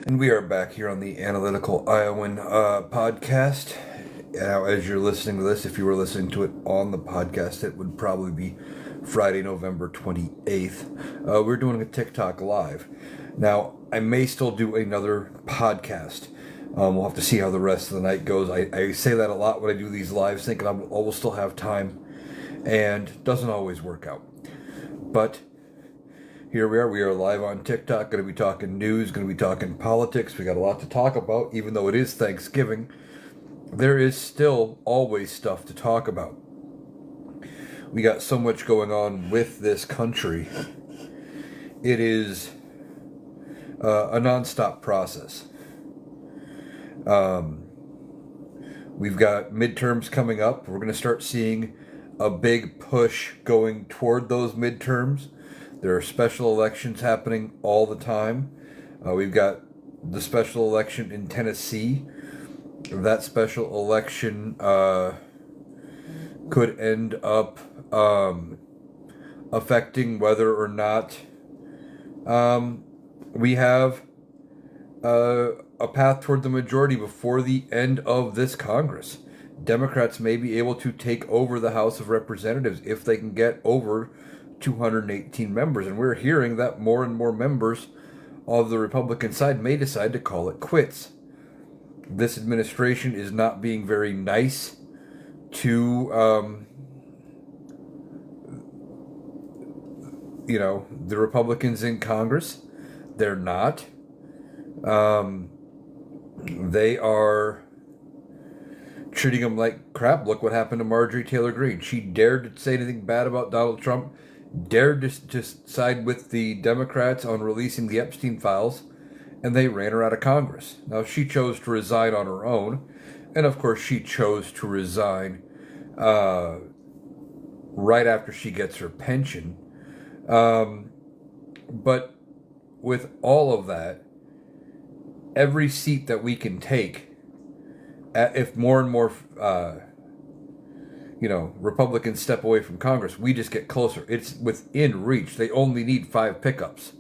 And we are back here on the Analyticaliowan podcast. Now, as you're listening to this, if you were listening to it on the podcast, it would probably be Friday, November 28th. We're doing a TikTok live. Now, I may still do another podcast. We'll have to see how the rest of the night goes. I say that a lot when I do these lives, thinking I will still have time, and it doesn't always work out. But here we are. We are live on TikTok. Going to be talking news. Going to be talking politics. We got a lot to talk about. Even though it is Thanksgiving, there is still always stuff to talk about. We got so much going on with this country. It is a nonstop process. We've got midterms coming up. We're going to start seeing a big push going toward those midterms. There are special elections happening all the time. We've got the special election in Tennessee. That special election could end up affecting whether or not we have a path toward the majority before the end of this Congress. Democrats may be able to take over the House of Representatives if they can get over 218 members, and we're hearing that more and more members of the Republican side may decide to call it quits. This administration is not being very nice to the Republicans in Congress. They're not. They are treating them like crap. Look what happened to Marjorie Taylor Greene. She dared to say anything bad about Donald Trump, dared to side with the Democrats on releasing the Epstein files, and they ran her out of Congress. Now, she chose to resign on her own, and of course she chose to resign right after she gets her pension. But with all of that, every seat that we can take, if more and more Republicans step away from Congress, we just get closer. It's within reach. They only need 5 pickups.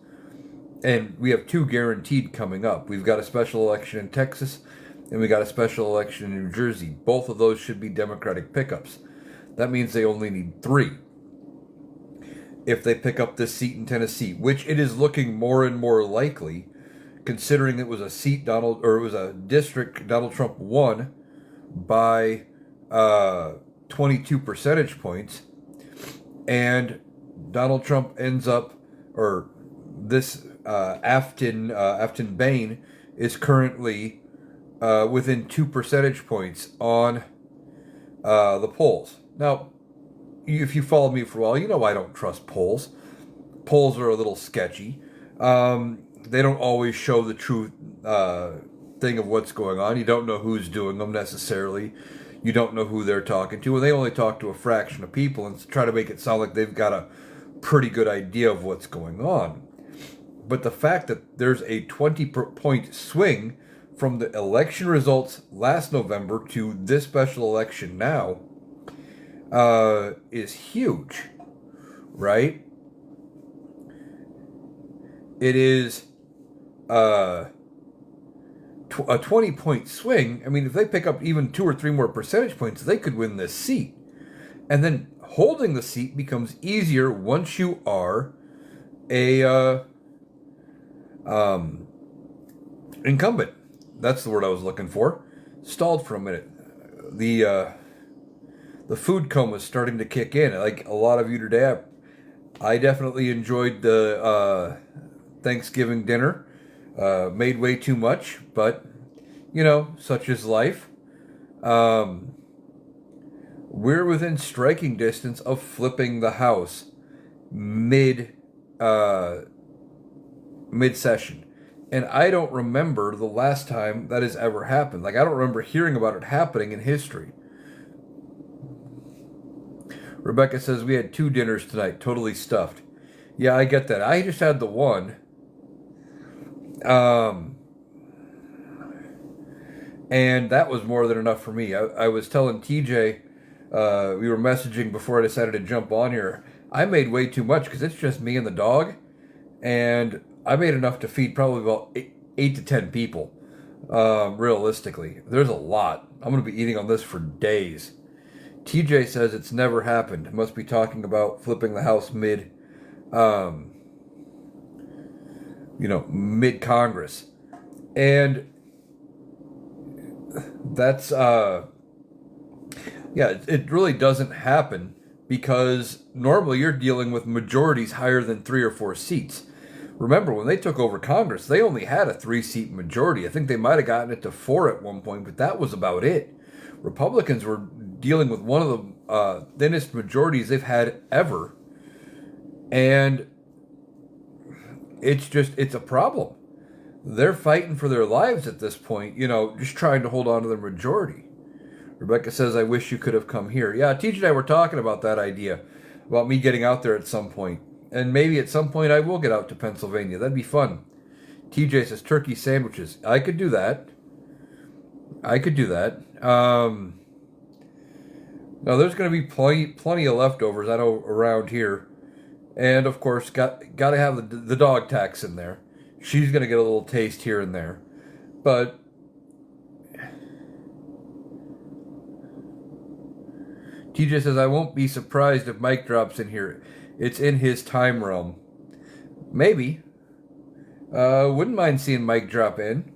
And we have 2 guaranteed coming up. We've got a special election in Texas, and we got a special election in New Jersey. Both of those should be Democratic pickups. That means they only need 3. If they pick up this seat in Tennessee, which it is looking more and more likely, considering it was a district Donald Trump won by 22 percentage points, and Donald Trump ends up, or this Afton Bain is currently within 2 percentage points on the polls. Now, if you followed me for a while, you know I don't trust polls. Polls are a little sketchy. They don't always show the true thing of what's going on. You don't know who's doing them necessarily. You don't know who they're talking to, and they only talk to a fraction of people and try to make it sound like they've got a pretty good idea of what's going on. But the fact that there's a 20-point swing from the election results last November to this special election now is huge, right? It is a 20-point swing. I mean, if they pick up even 2 or 3 more percentage points, they could win this seat. And then holding the seat becomes easier once you are a incumbent. That's the word I was looking for. Stalled for a minute. The food coma is starting to kick in. Like a lot of you today, I definitely enjoyed the Thanksgiving dinner. Made way too much, but such is life. We're within striking distance of flipping the House mid-session. And I don't remember the last time that has ever happened. Like, I don't remember hearing about it happening in history. Rebecca says, we had 2 dinners tonight, totally stuffed. Yeah, I get that. I just had the one. And that was more than enough for me. I was telling TJ, we were messaging before I decided to jump on here. I made way too much because it's just me and the dog. And I made enough to feed probably about 8 to 10 people. Realistically, there's a lot. I'm going to be eating on this for days. TJ says it's never happened. Must be talking about flipping the house um, mid Congress. And that's, yeah, it really doesn't happen because normally you're dealing with majorities higher than 3 or 4 seats. Remember, when they took over Congress, they only had a 3-seat majority. I think they might have gotten it to 4 at one point, but that was about it. Republicans were dealing with one of the thinnest majorities they've had ever. And it's a problem. They're fighting for their lives at this point, just trying to hold on to their majority. Rebecca says, I wish you could have come here. Yeah, TJ and I were talking about that idea, about me getting out there at some point. And maybe at some point I will get out to Pennsylvania. That'd be fun. TJ says, turkey sandwiches. I could do that. Now, there's going to be plenty of leftovers, I know, around here. And, of course, got to have the dog tax in there. She's going to get a little taste here and there. But TJ says, I won't be surprised if Mike drops in here. It's in his time realm. Maybe. Wouldn't mind seeing Mike drop in.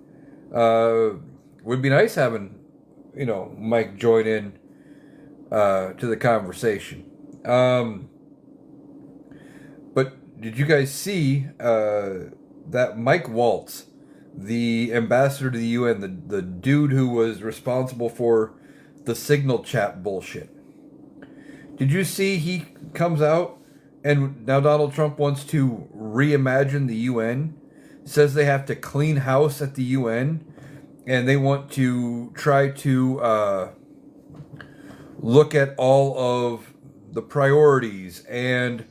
Would be nice having, Mike join in to the conversation. But did you guys see that Mike Waltz, the ambassador to the UN, the dude who was responsible for the signal chat bullshit? Did you see he comes out and now Donald Trump wants to reimagine the UN? Says they have to clean house at the UN and they want to try to look at all of the priorities and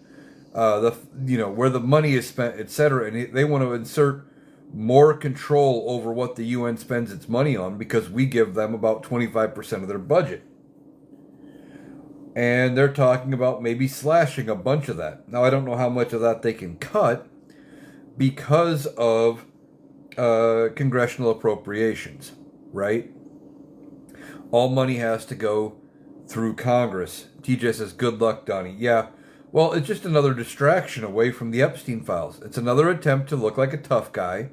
where the money is spent, etc. And they want to insert more control over what the UN spends its money on because we give them about 25% of their budget. And they're talking about maybe slashing a bunch of that. Now, I don't know how much of that they can cut because of congressional appropriations, right? All money has to go through Congress. TJ says, good luck, Donnie. Yeah, well, it's just another distraction away from the Epstein files. It's another attempt to look like a tough guy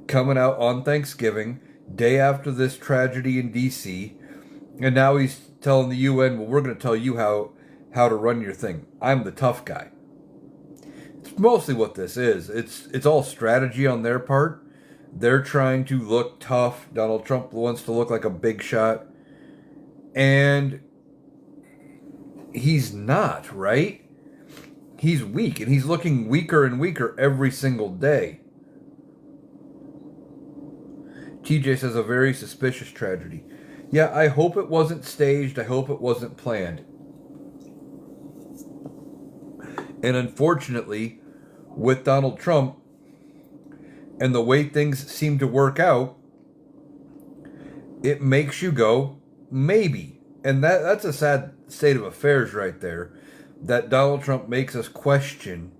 coming out on Thanksgiving, day after this tragedy in D.C., and now he's telling the UN, well, we're going to tell you how to run your thing. I'm the tough guy. It's mostly what this is. It's all strategy on their part. They're trying to look tough. Donald Trump wants to look like a big shot. And he's not, right? He's weak, and he's looking weaker and weaker every single day. TJ says, a very suspicious tragedy. Yeah, I hope it wasn't staged. I hope it wasn't planned. And unfortunately, with Donald Trump and the way things seem to work out, it makes you go, maybe. And that's a sad state of affairs right there, that Donald Trump makes us question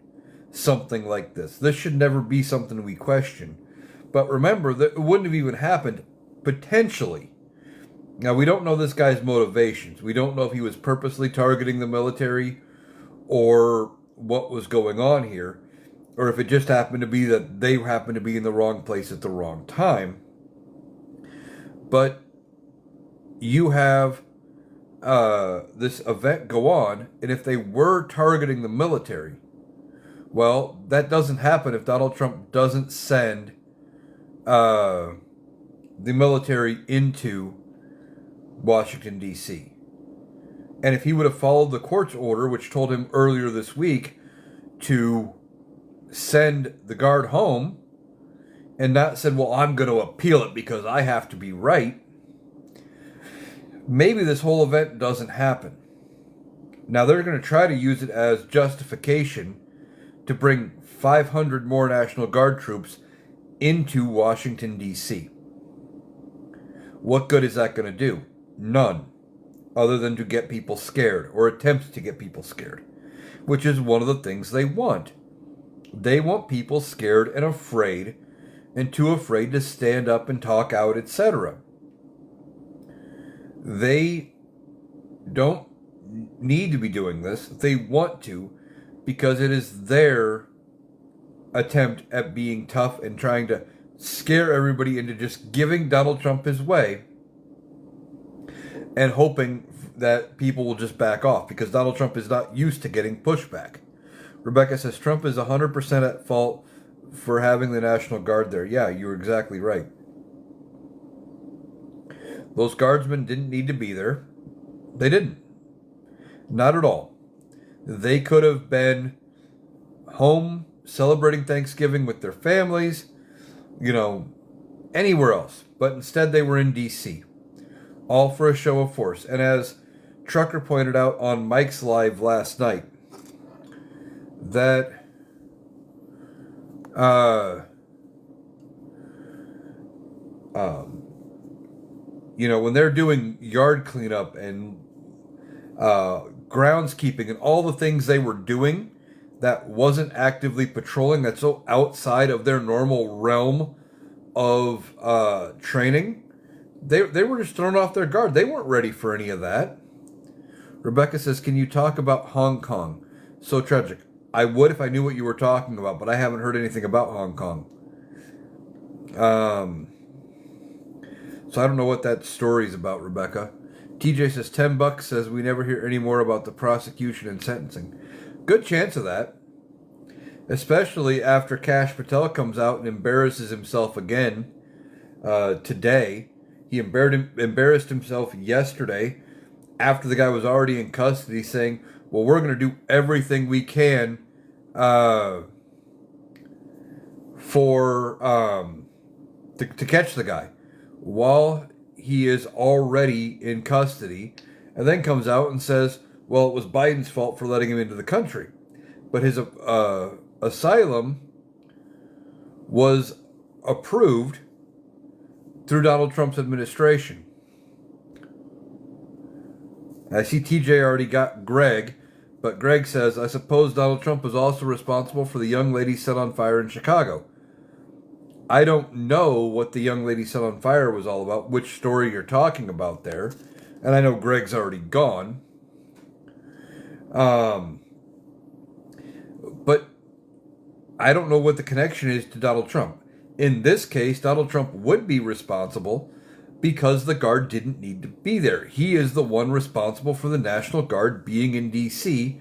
something like this. This should never be something we question. But remember, that it wouldn't have even happened, potentially. Now, we don't know this guy's motivations. We don't know if he was purposely targeting the military or what was going on here, or if it just happened to be that they happened to be in the wrong place at the wrong time. But you have this event go on, and if they were targeting the military, well, that doesn't happen if Donald Trump doesn't send the military into Washington, D.C. And if he would have followed the court's order, which told him earlier this week to send the guard home, and not said, well, I'm going to appeal it because I have to be right, maybe this whole event doesn't happen. Now, they're going to try to use it as justification to bring 500 more National Guard troops into Washington, D.C. What good is that going to do? None, other than to get people scared, or attempt to get people scared, which is one of the things they want. They want people scared and afraid and too afraid to stand up and talk out, etc. They don't need to be doing this. They want to, because it is their attempt at being tough and trying to scare everybody into just giving Donald Trump his way and hoping that people will just back off, because Donald Trump is not used to getting pushback. Rebecca says Trump is 100% at fault for having the National Guard there. Yeah, you're exactly right. Those guardsmen didn't need to be there. They didn't. Not at all. They could have been home celebrating Thanksgiving with their families, anywhere else. But instead they were in D.C., all for a show of force. And as Trucker pointed out on Mike's Live last night, that when they're doing yard cleanup and groundskeeping and all the things they were doing that wasn't actively patrolling, that's so outside of their normal realm of training, they were just thrown off their guard. They weren't ready for any of that. Rebecca says, can you talk about Hong Kong? So tragic. I would if I knew what you were talking about, but I haven't heard anything about Hong Kong. So I don't know what that story's about, Rebecca. TJ says $10 says we never hear any more about the prosecution and sentencing. Good chance of that. Especially after Kash Patel comes out and embarrasses himself again today. He embarrassed himself yesterday after the guy was already in custody, saying, well, we're going to do everything we can to catch the guy while he is already in custody, and then comes out and says, well, it was Biden's fault for letting him into the country. But his asylum was approved through Donald Trump's administration. I see TJ already got Greg, but Greg says, I suppose Donald Trump was also responsible for the young lady set on fire in Chicago. I don't know what the young lady set on fire was all about, which story you're talking about there. And I know Greg's already gone. But I don't know what the connection is to Donald Trump. In this case, Donald Trump would be responsible because the Guard didn't need to be there. He is the one responsible for the National Guard being in D.C.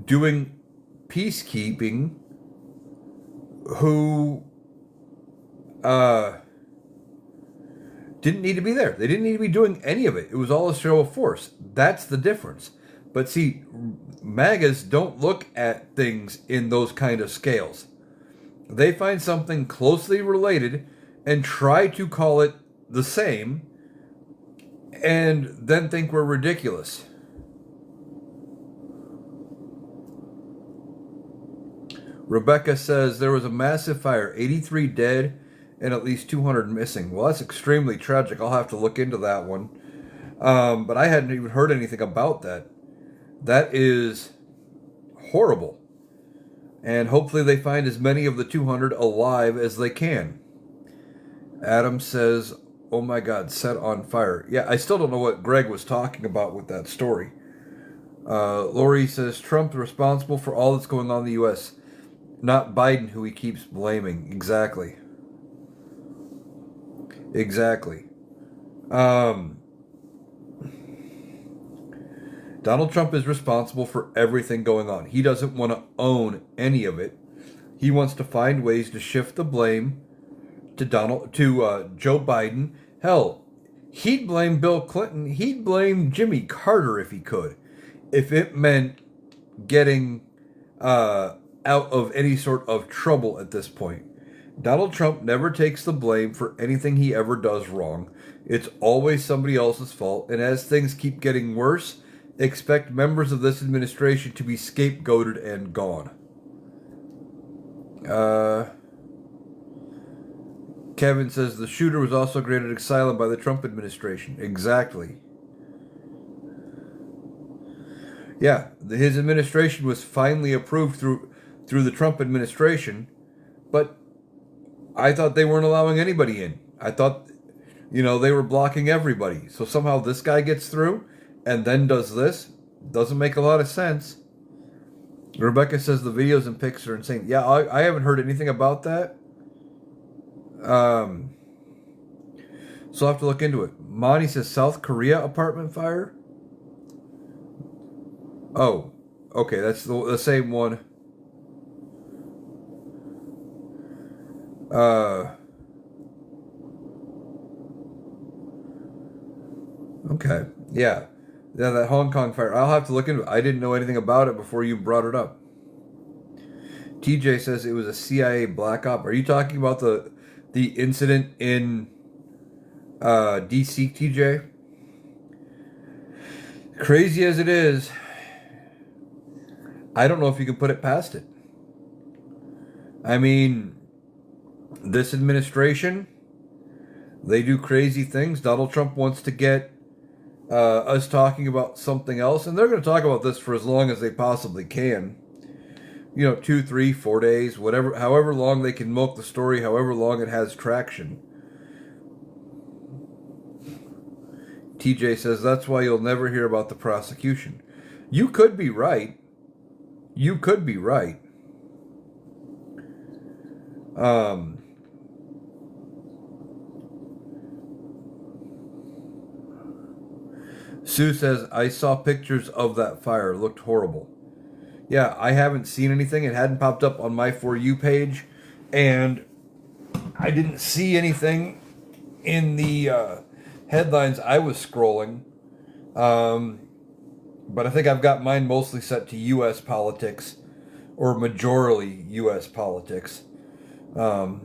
doing peacekeeping, who didn't need to be there. They didn't need to be doing any of it. It was all a show of force. That's the difference. But see, MAGAs don't look at things in those kind of scales. They find something closely related and try to call it the same, and then think we're ridiculous. Rebecca says there was a massive fire, 83 dead and at least 200 missing. Well, that's extremely tragic. I'll have to look into that one. But I hadn't even heard anything about that. That is horrible. And hopefully they find as many of the 200 alive as they can. Adam says, oh my God, set on fire. Yeah, I still don't know what Greg was talking about with that story. Lori says, Trump's responsible for all that's going on in the U.S., not Biden, who he keeps blaming. Exactly. Donald Trump is responsible for everything going on. He doesn't want to own any of it. He wants to find ways to shift the blame to Joe Biden. Hell, he'd blame Bill Clinton. He'd blame Jimmy Carter if he could, if it meant getting out of any sort of trouble at this point. Donald Trump never takes the blame for anything he ever does wrong. It's always somebody else's fault. And as things keep getting worse, expect members of this administration to be scapegoated and gone. Kevin says the shooter was also granted asylum by the Trump administration. Exactly. Yeah, his administration was finally approved through the Trump administration, but I thought they weren't allowing anybody in. I thought, they were blocking everybody. So somehow this guy gets through and then does this. Doesn't make a lot of sense. Rebecca says the videos and pics are insane. Yeah, I haven't heard anything about that. So I'll have to look into it. Monty says South Korea apartment fire. Oh, okay, that's the same one. Okay, yeah, that Hong Kong fire. I'll have to look into it. I didn't know anything about it before you brought it up. TJ says it was a CIA black op. Are you talking about the incident in DC, TJ? Crazy as it is, I don't know if you can put it past it. I mean, this administration, they do crazy things. Donald Trump wants to get us talking about something else, and they're going to talk about this for as long as they possibly can. 2, 3, 4 days, whatever, however long they can milk the story, however long it has traction. TJ says that's why you'll never hear about the prosecution. You could be right. You could be right. Sue says, I saw pictures of that fire. It looked horrible. Yeah, I haven't seen anything. It hadn't popped up on my For You page. And I didn't see anything in the headlines I was scrolling. But I think I've got mine mostly set to U.S. politics, or majorly U.S. politics. So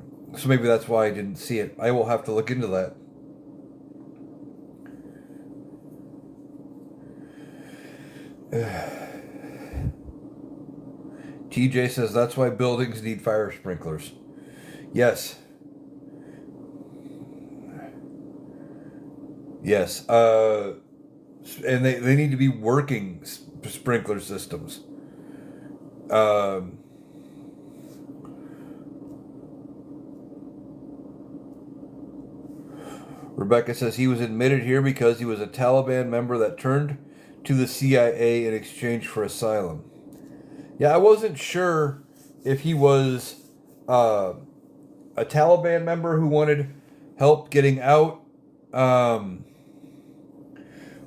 maybe that's why I didn't see it. I will have to look into that. TJ says that's why buildings need fire sprinklers. Yes. Yes. And they need to be working sprinkler systems. Rebecca says he was admitted here because he was a Taliban member that turned to the CIA in exchange for asylum. Yeah, I wasn't sure if he was a Taliban member who wanted help getting out,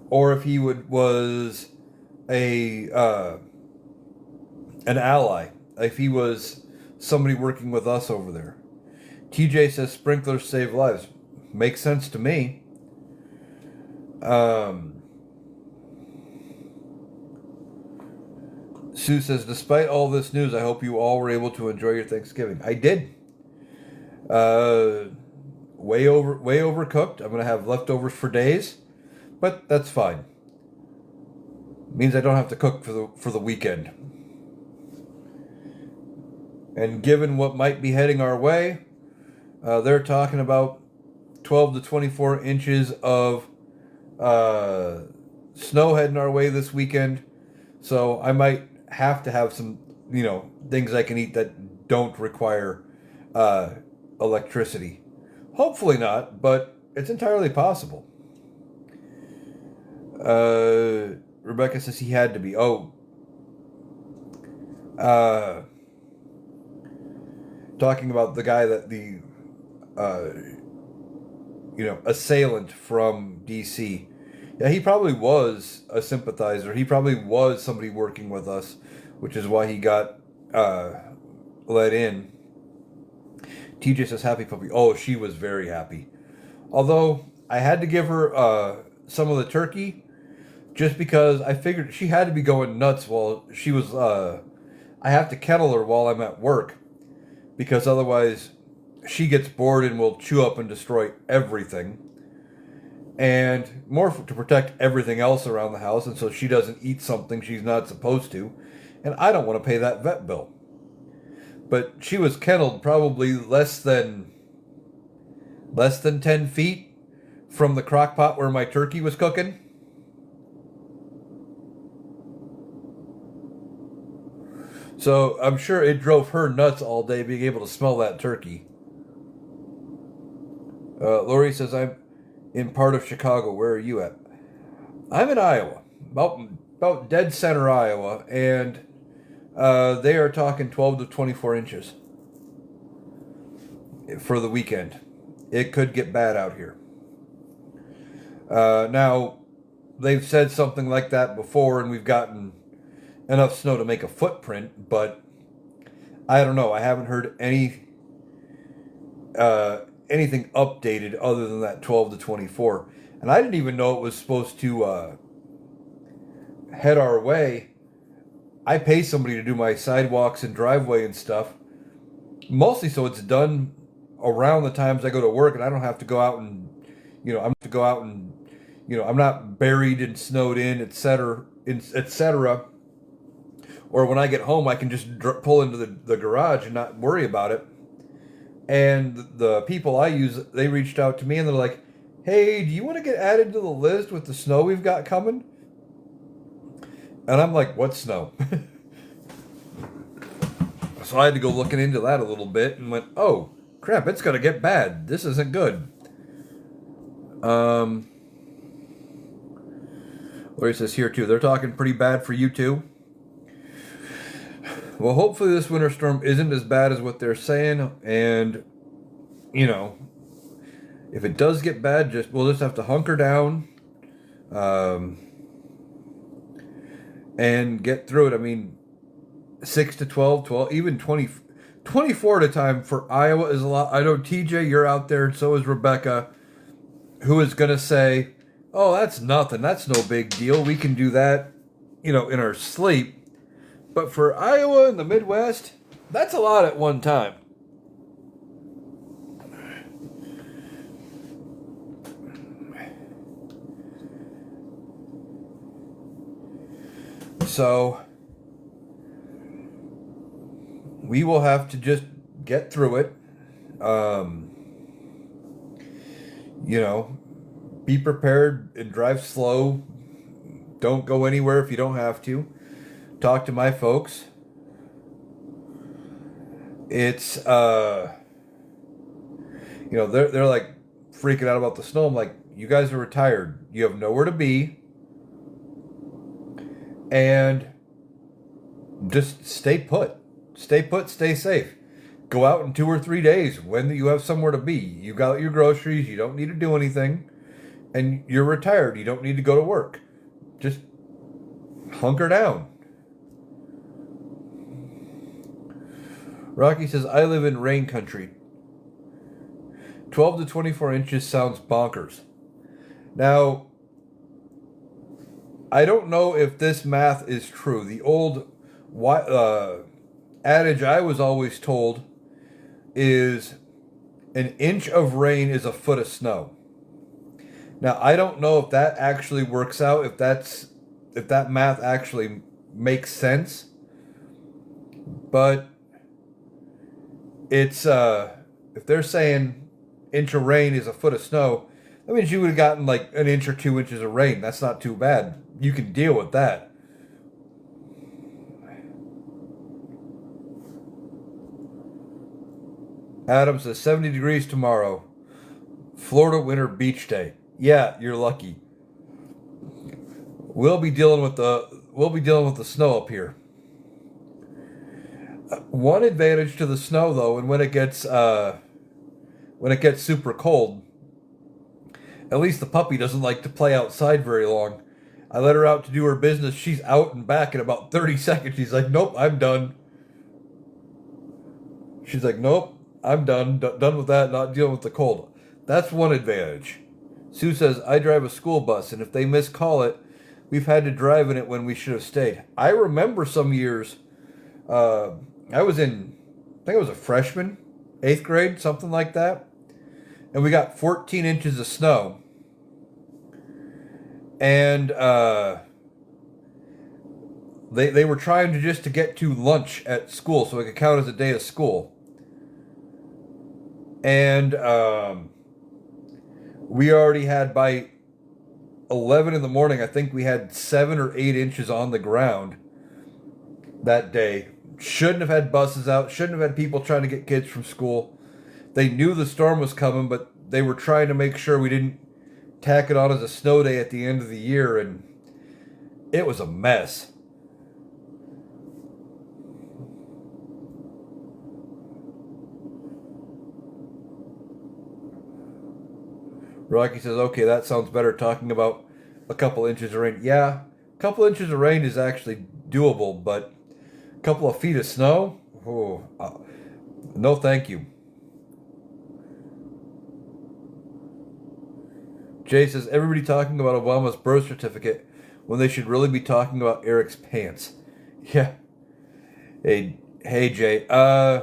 or if he was an ally, if he was somebody working with us over there. TJ says sprinklers save lives. Makes sense to me. Sue says, despite all this news, I hope you all were able to enjoy your Thanksgiving. I did. Way overcooked. I'm gonna have leftovers for days, but that's fine. Means I don't have to cook for the weekend. And given what might be heading our way, they're talking about 12 to 24 inches of snow heading our way this weekend. So I might have to have some, things I can eat that don't require electricity. Hopefully not, but it's entirely possible. Rebecca says he had to be. Talking about the guy that the assailant from DC. Yeah, he probably was a sympathizer. He probably was somebody working with us, which is why he got let in. TJ says happy puppy. Oh, she was very happy. Although I had to give her some of the turkey just because I figured she had to be going nuts while she was... I have to kennel her while I'm at work because otherwise she gets bored and will chew up and destroy everything. And more to protect everything else around the house, and so she doesn't eat something she's not supposed to. And I don't want to pay that vet bill. But she was kenneled probably less than 10 feet from the crock pot where my turkey was cooking. So I'm sure it drove her nuts all day being able to smell that turkey. Lori says, I'm in part of Chicago. Where are you at? I'm in Iowa, about dead center Iowa, and they are talking 12 to 24 inches for the weekend. It could get bad out here. Now, they've said something like that before, and we've gotten enough snow to make a footprint, but I don't know. I haven't heard anything updated other than that 12 to 24. And I didn't even know it was supposed to head our way. I pay somebody to do my sidewalks and driveway and stuff, mostly so it's done around the times I go to work, and I don't have to go out and, I'm not buried and snowed in, etc., etc. Or when I get home, I can just pull into the garage and not worry about it. And the people I use, they reached out to me and they're like, hey, do you want to get added to the list with the snow we've got coming? And I'm like, what snow? So I had to go looking into that a little bit and went, oh, crap, it's going to get bad. This isn't good. Lori says here too, they're talking pretty bad for you too. Well, hopefully this winter storm isn't as bad as what they're saying, and if it does get bad, we'll just have to hunker down, and get through it. I mean, 6 to 12, even 20, 24 at a time for Iowa is a lot. I know TJ, you're out there, and so is Rebecca, who is gonna say, "Oh, that's nothing. That's no big deal. We can do that, in our sleep." But for Iowa and the Midwest, that's a lot at one time. So we will have to just get through it. Be prepared and drive slow. Don't go anywhere if you don't have to. Talk to my folks. It's they're like freaking out about the snow. I'm like, you guys are retired. You have nowhere to be, and just stay put. Stay put. Stay safe. Go out in 2 or 3 days when you have somewhere to be. You got your groceries. You don't need to do anything, and you're retired. You don't need to go to work. Just hunker down. Rocky says, I live in rain country. 12 to 24 inches sounds bonkers. Now, I don't know if this math is true. The old adage I was always told is an inch of rain is a foot of snow. Now, I don't know if that actually works out, if that math actually makes sense. But it's if they're saying inch of rain is a foot of snow, that means you would have gotten like an inch or 2 inches of rain. That's not too bad. You can deal with that. Adam says 70 degrees tomorrow. Florida winter beach day. Yeah, you're lucky. We'll be dealing with the snow up here. One advantage to the snow, though, and when it gets super cold, at least the puppy doesn't like to play outside very long. I let her out to do her business. She's out and back in about 30 seconds. She's like, nope, I'm done. She's like, nope, I'm done. Done with that, not dealing with the cold. That's one advantage. Sue says, I drive a school bus, and if they miscall it, we've had to drive in it when we should have stayed. I remember some years, I think I was a freshman, 8th grade, something like that. And we got 14 inches of snow. And they were trying to get to lunch at school so it could count as a day of school. And we already had, by 11 in the morning, I think we had 7 or 8 inches on the ground that day. Shouldn't have had buses out. Shouldn't have had people trying to get kids from school. They knew the storm was coming, but they were trying to make sure we didn't tack it on as a snow day at the end of the year, and it was a mess. Rocky says, okay, that sounds better, talking about a couple inches of rain. Yeah, a couple inches of rain is actually doable, but a couple of feet of snow? Oh, no thank you. Jay says, everybody talking about Obama's birth certificate when they should really be talking about Eric's pants. Yeah. Hey Jay. I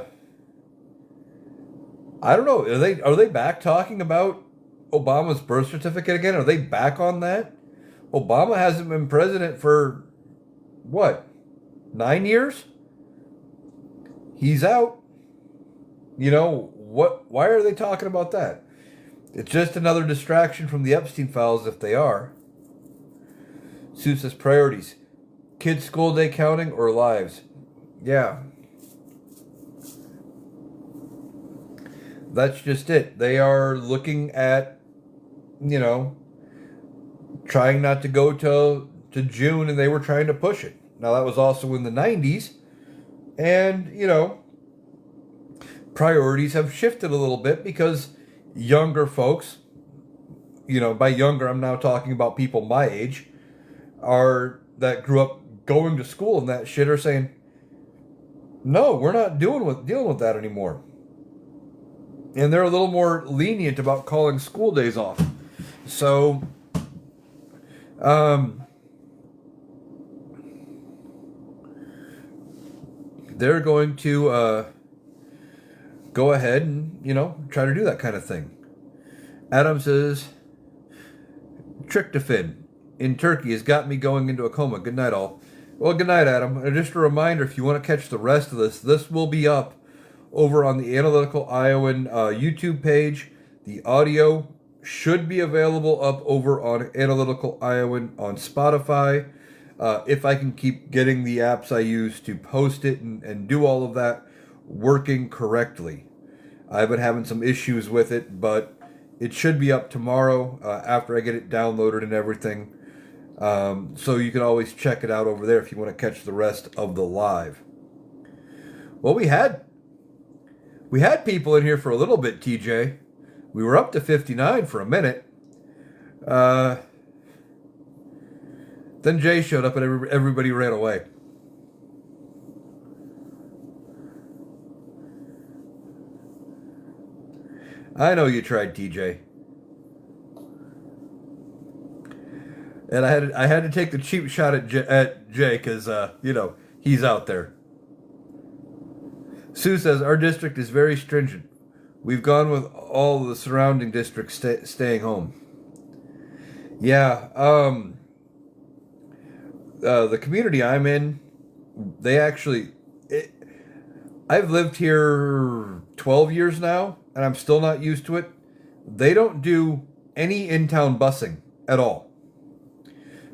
don't know. Are they back talking about Obama's birth certificate again? Are they back on that? Obama hasn't been president for what? 9 years? He's out. You know, why are they talking about that? It's just another distraction from the Epstein files if they are. Sue says priorities. Kids' school day counting or lives? Yeah. That's just it. They are looking at, you know, trying not to go to June, and they were trying to push it. Now, that was also in the 90s. And, you know, priorities have shifted a little bit because younger folks, you know, by younger, I'm now talking about people my age, that grew up going to school and that shit are saying, no, we're not dealing with that anymore. And they're a little more lenient about calling school days off. So, they're going to go ahead and, you know, try to do that kind of thing. Adam says, tryptophan in Turkey has got me going into a coma. Good night, all. Well, good night, Adam. And just a reminder, if you want to catch the rest of this will be up over on the Analytical Iowan YouTube page. The audio should be available up over on Analytical Iowan on Spotify. If I can keep getting the apps I use to post it and do all of that working correctly. I've been having some issues with it, but it should be up tomorrow after I get it downloaded and everything. So you can always check it out over there if you want to catch the rest of the live. Well, we had people in here for a little bit, TJ. We were up to 59 for a minute. Then Jay showed up and everybody ran away. I know you tried, TJ. And I had to take the cheap shot at Jay because, you know, he's out there. Sue says, our district is very stringent. We've gone with all the surrounding districts staying home. Yeah, the community I'm in, they actually... I've lived here 12 years now, and I'm still not used to it. They don't do any in-town busing at all.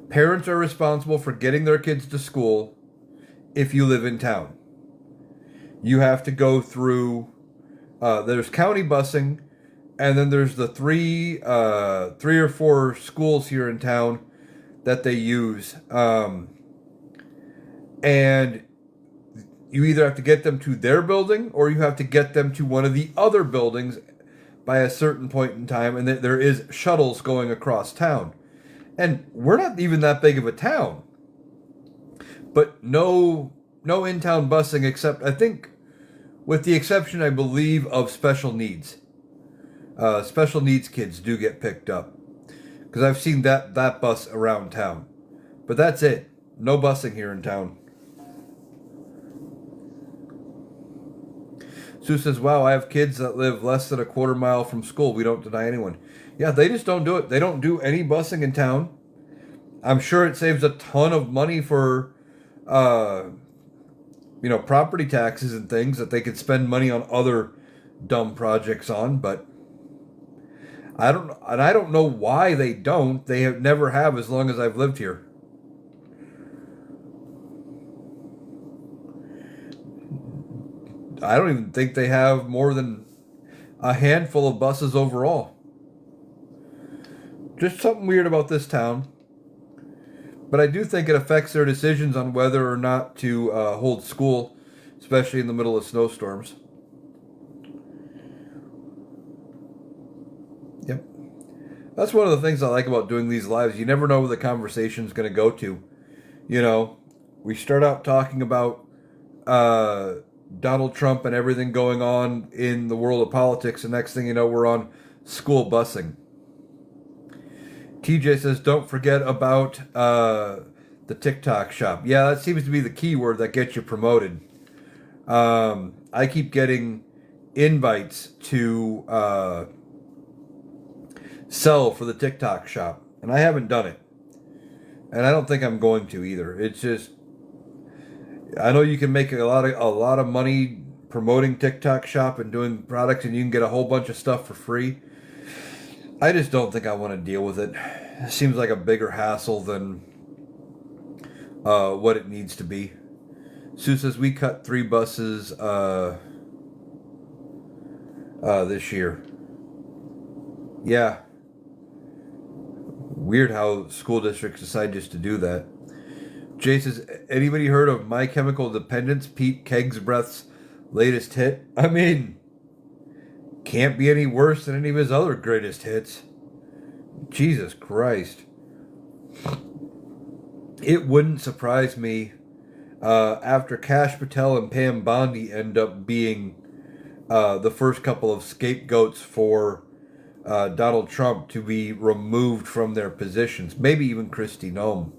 Parents are responsible for getting their kids to school if you live in town. You have to go through... there's county busing, and then there's the three or four schools here in town that they use. And you either have to get them to their building or you have to get them to one of the other buildings by a certain point in time. And there is shuttles going across town. And we're not even that big of a town. But no in-town busing except, I think, with the exception, I believe, of special needs. Special needs kids do get picked up. Because I've seen that bus around town. But that's it. No busing here in town. Sue says, wow, I have kids that live less than a quarter mile from school. We don't deny anyone. Yeah, they just don't do it. They don't do any busing in town. I'm sure it saves a ton of money for, you know, property taxes and things that they could spend money on other dumb projects on, but I don't know why they don't. They never have as long as I've lived here. I don't even think they have more than a handful of buses overall. Just something weird about this town. But I do think it affects their decisions on whether or not to hold school, especially in the middle of snowstorms. Yep. That's one of the things I like about doing these lives. You never know where the conversation's going to go to. You know, we start out talking about uh, Donald Trump and everything going on in the world of politics, and next thing you know, we're on school busing. TJ says, don't forget about the TikTok shop. Yeah, that seems to be the key word that gets you promoted. I keep getting invites to sell for the TikTok shop, and I haven't done it. And I don't think I'm going to either. It's just, I know you can make a lot of money promoting TikTok shop and doing products, and you can get a whole bunch of stuff for free. I just don't think I want to deal with it. It seems like a bigger hassle than what it needs to be. Sue says we cut 3 buses this year. Yeah. Weird how school districts decide just to do that. Jay says, anybody heard of My Chemical Dependence, Pete Kegsbreath's latest hit? I mean, can't be any worse than any of his other greatest hits. Jesus Christ. It wouldn't surprise me after Kash Patel and Pam Bondi end up being the first couple of scapegoats for Donald Trump to be removed from their positions. Maybe even Kristi Noem.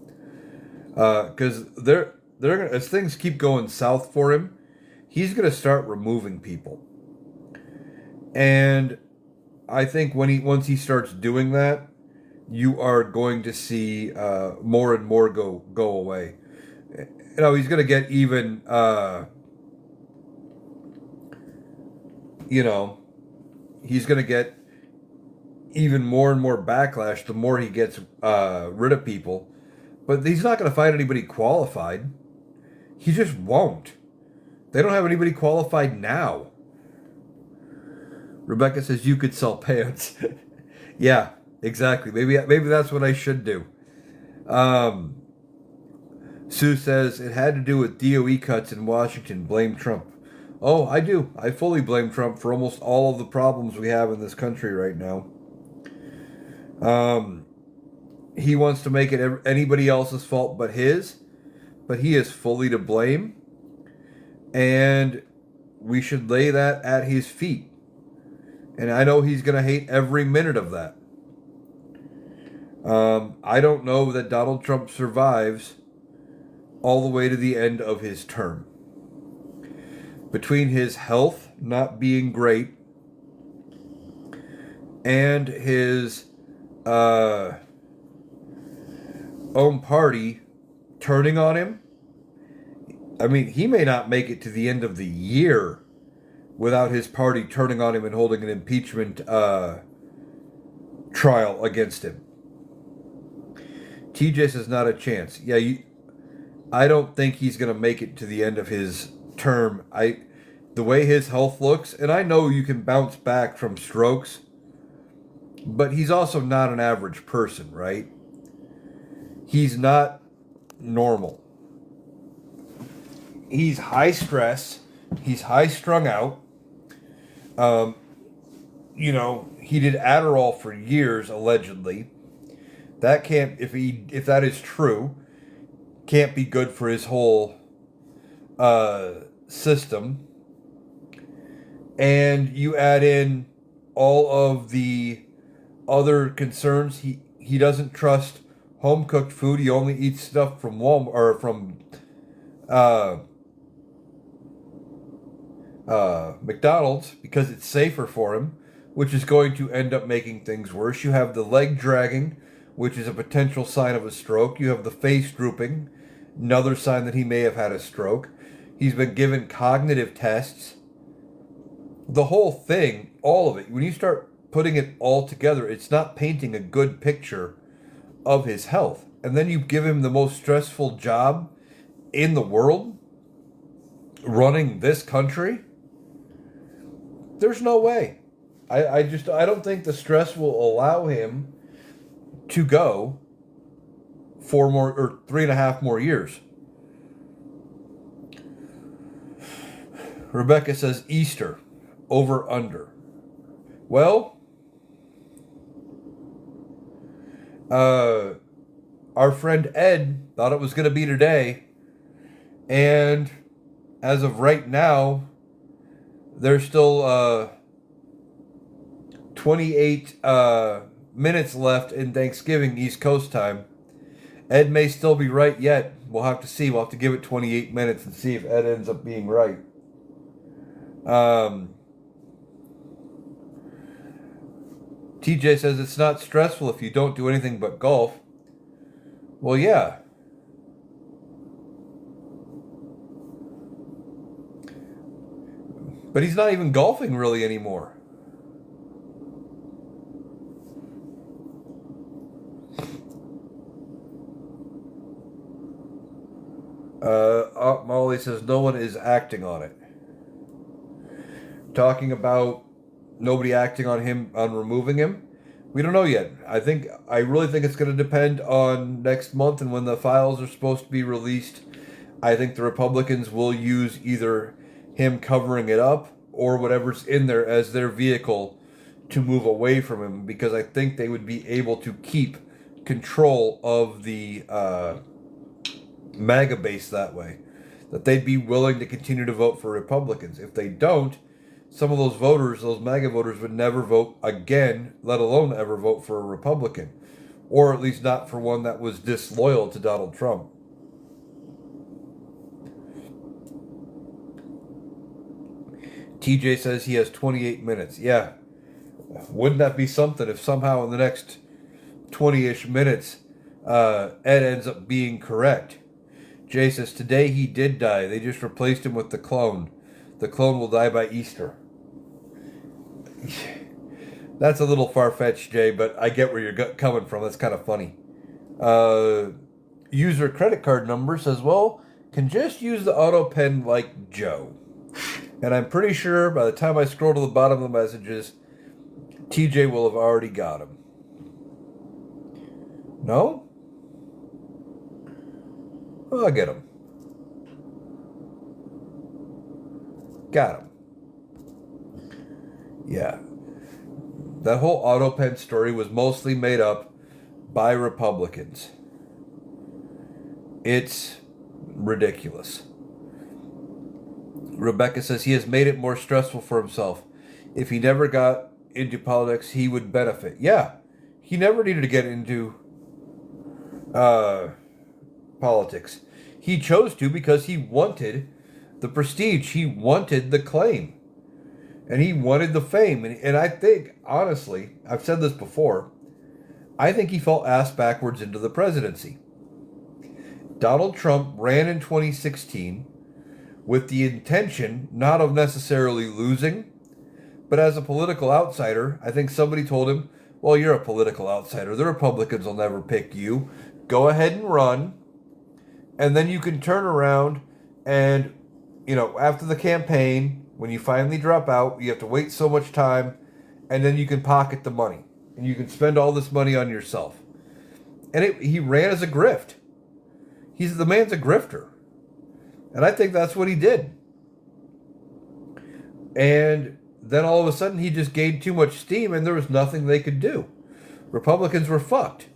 Because they're gonna, as things keep going south for him, he's going to start removing people. And I think once he starts doing that, you are going to see more and more go away. You know, he's going to get even, he's going to get even more and more backlash the more he gets rid of people. But he's not going to find anybody qualified. He just won't. They don't have anybody qualified now. Rebecca says you could sell pants. Yeah, exactly. Maybe that's what I should do. Sue says it had to do with DOE cuts in Washington. Blame Trump. Oh, I do. I fully blame Trump for almost all of the problems we have in this country right now. He wants to make it anybody else's fault but his, but he is fully to blame, and we should lay that at his feet. And I know he's going to hate every minute of that. I don't know that Donald Trump survives all the way to the end of his term. Between his health not being great and his own party turning on him, I mean, he may not make it to the end of the year without his party turning on him and holding an impeachment trial against him. TJ says not a chance. Yeah, I don't think he's going to make it to the end of his term. The way his health looks, and I know you can bounce back from strokes, but he's also not an average person, right? He's not normal. He's high stress. He's high strung out. He did Adderall for years, allegedly. That can't, if that is true, can't be good for his whole system. And you add in all of the other concerns. He doesn't trust home cooked food. He only eats stuff from Walmart or from McDonald's because it's safer for him, which is going to end up making things worse. You have the leg dragging, which is a potential sign of a stroke. You have the face drooping, another sign that he may have had a stroke. He's been given cognitive tests. The whole thing, all of it, when you start putting it all together, it's not painting a good picture of his health. And then you give him the most stressful job in the world, running this country. There's no way. I don't think the stress will allow him to go 3.5 more years. Rebecca says Easter, over under. Well, our friend Ed thought it was going to be today, and as of right now, there's still 28 minutes left in Thanksgiving East Coast time. Ed may still be right yet. We'll have to see. We'll have to give it 28 minutes and see if Ed ends up being right. TJ says it's not stressful if you don't do anything but golf. Well, yeah. But he's not even golfing really anymore. Molly says no one is acting on it. Talking about nobody acting on him, on removing him. We don't know yet. I really think it's going to depend on next month and when the files are supposed to be released. I think the Republicans will use either him covering it up or whatever's in there as their vehicle to move away from him, because I think they would be able to keep control of the MAGA base that way. That they'd be willing to continue to vote for Republicans. If they don't, some of those voters, those MAGA voters, would never vote again, let alone ever vote for a Republican. Or at least not for one that was disloyal to Donald Trump. TJ says he has 28 minutes. Yeah. Wouldn't that be something if somehow in the next 20-ish minutes Ed ends up being correct? Jay says today he did die. They just replaced him with the clone. The clone will die by Easter. That's a little far-fetched, Jay, but I get where you're coming from. That's kind of funny. User credit card number says, well, can just use the auto pen like Joe. And I'm pretty sure by the time I scroll to the bottom of the messages, TJ will have already got him. No? Oh, I'll get him. Got him. Yeah. That whole auto pen story was mostly made up by Republicans. It's ridiculous. Rebecca says he has made it more stressful for himself. If he never got into politics, he would benefit. Yeah, he never needed to get into politics. He chose to because he wanted the prestige. He wanted the claim. And he wanted the fame. And I think, honestly, I've said this before, I think he fell ass backwards into the presidency. Donald Trump ran in 2016 with the intention not of necessarily losing, but as a political outsider. I think somebody told him, well, you're a political outsider. The Republicans will never pick you. Go ahead and run. And then you can turn around and, after the campaign, when you finally drop out, you have to wait so much time, and then you can pocket the money. And you can spend all this money on yourself. And he ran as a grift. The man's a grifter. And I think that's what he did. And then all of a sudden he just gained too much steam and there was nothing they could do. Republicans were fucked.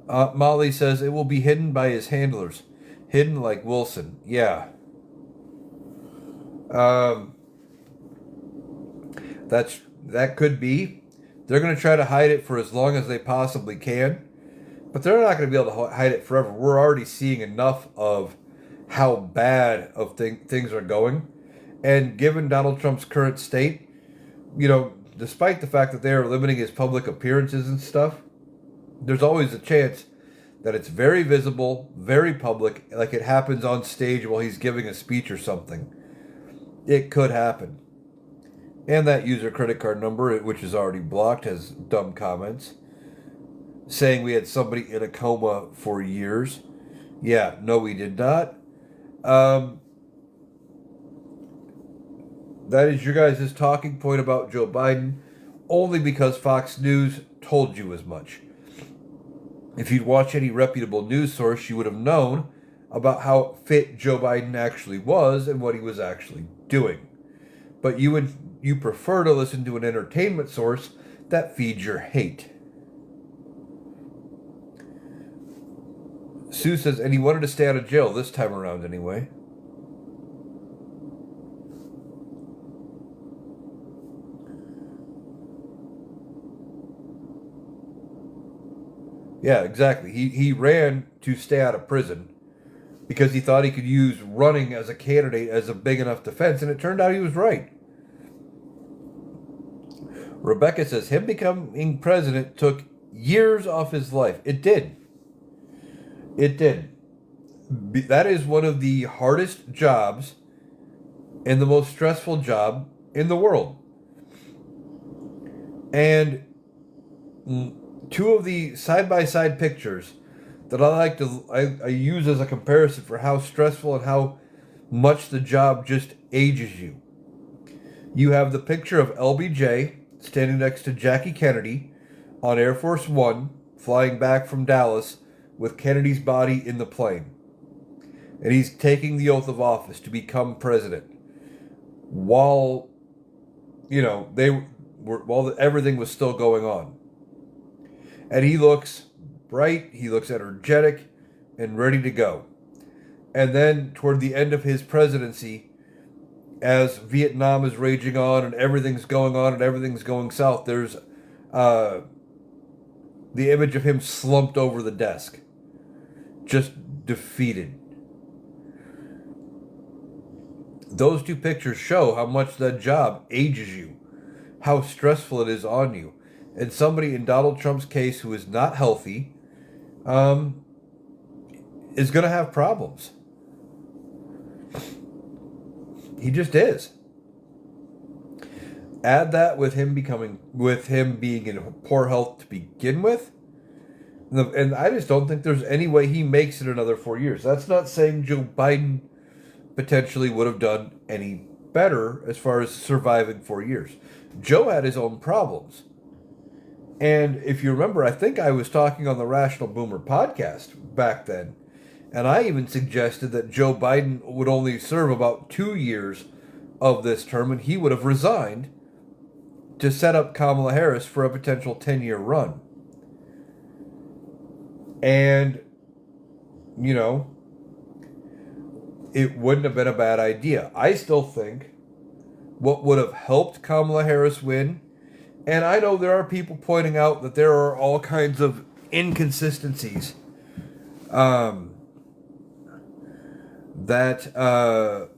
Molly says it will be hidden by his handlers. Hidden like Wilson. Yeah. That could be. They're going to try to hide it for as long as they possibly can. But they're not going to be able to hide it forever. We're already seeing enough of how bad of things are going. And given Donald Trump's current state, despite the fact that they are limiting his public appearances and stuff, there's always a chance that it's very visible, very public, like it happens on stage while he's giving a speech or something. It could happen. And that user credit card number, which is already blocked, has dumb comments saying we had somebody in a coma for years. Yeah, no, we did not. That is your guys' talking point about Joe Biden, only because Fox News told you as much. If you'd watch any reputable news source, you would have known about how fit Joe Biden actually was and what he was actually doing. But you prefer to listen to an entertainment source that feeds your hate. Sue says, and he wanted to stay out of jail this time around anyway. Yeah, exactly. He ran to stay out of prison because he thought he could use running as a candidate as a big enough defense, and it turned out he was right. Rebecca says, him becoming president took years off his life. It did. It did. That is one of the hardest jobs and the most stressful job in the world. And two of the side-by-side pictures that I use as a comparison for how stressful and how much the job just ages you. You have the picture of LBJ standing next to Jackie Kennedy on Air Force One, flying back from Dallas with Kennedy's body in the plane. And he's taking the oath of office to become president while, while everything was still going on. And he looks bright, he looks energetic, and ready to go. And then, toward the end of his presidency, as Vietnam is raging on and everything's going on and everything's going south, there's the image of him slumped over the desk, just defeated. Those two pictures show how much that job ages you, how stressful it is on you. And somebody in Donald Trump's case who is not healthy is going to have problems. He just is. Add that with him being in poor health to begin with, and I just don't think there's any way he makes it another 4 years. That's not saying Joe Biden potentially would have done any better as far as surviving 4 years. Joe had his own problems. And if you remember, I think I was talking on the Rational Boomer podcast back then, and I even suggested that Joe Biden would only serve about 2 years of this term, and he would have resigned to set up Kamala Harris for a potential 10-year run. And, it wouldn't have been a bad idea. I still think what would have helped Kamala Harris win, and I know there are people pointing out that there are all kinds of inconsistencies that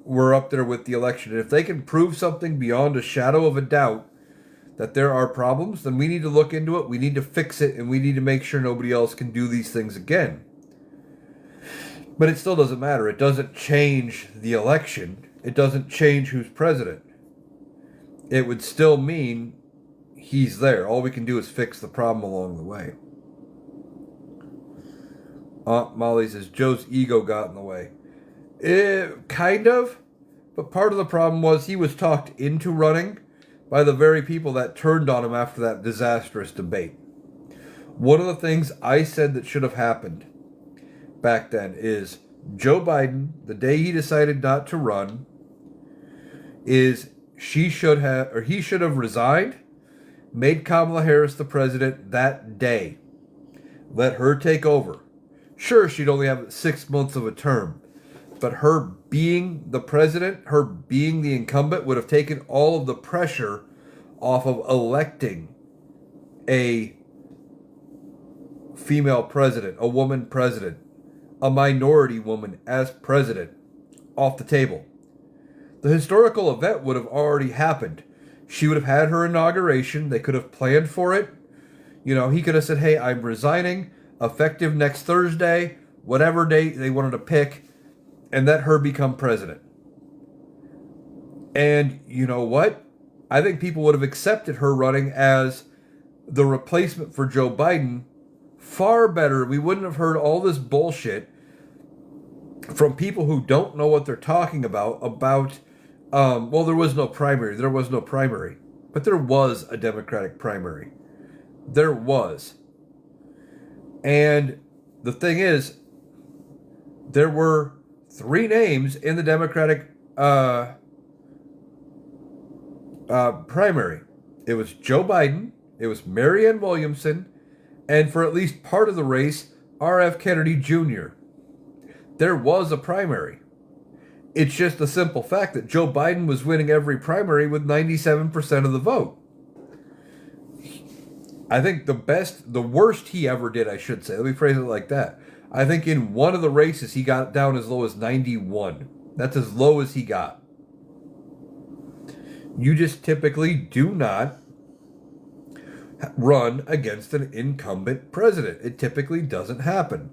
were up there with the election. And if they can prove something beyond a shadow of a doubt that there are problems, then we need to look into it, we need to fix it, and we need to make sure nobody else can do these things again. But it still doesn't matter. It doesn't change the election. It doesn't change who's president. It would still mean he's there. All we can do is fix the problem along the way. Aunt Molly says, Joe's ego got in the way. Kind of. But part of the problem was he was talked into running by the very people that turned on him after that disastrous debate. One of the things I said that should have happened back then is Joe Biden, the day he decided not to run, is he should have resigned, made Kamala Harris the president that day. Let her take over. Sure, she'd only have 6 months of a term, but her being the president, her being the incumbent, would have taken all of the pressure off of electing a female president, a woman president, a minority woman as president, off the table. The historical event would have already happened. She would have had her inauguration. They could have planned for it. He could have said, hey, I'm resigning, effective next Thursday, whatever date they wanted to pick, and let her become president. And you know what? I think people would have accepted her running as the replacement for Joe Biden far better. We wouldn't have heard all this bullshit from people who don't know what they're talking about, well, there was no primary. There was no primary. But there was a Democratic primary. There was. And the thing is, there were 3 names in the Democratic primary. It was Joe Biden, it was Marianne Williamson, and for at least part of the race, R.F. Kennedy Jr. There was a primary. It's just the simple fact that Joe Biden was winning every primary with 97% of the vote. I think the worst he ever did, I should say, let me phrase it like that. I think in one of the races he got down as low as 91. That's as low as he got. You just typically do not run against an incumbent president. It typically doesn't happen.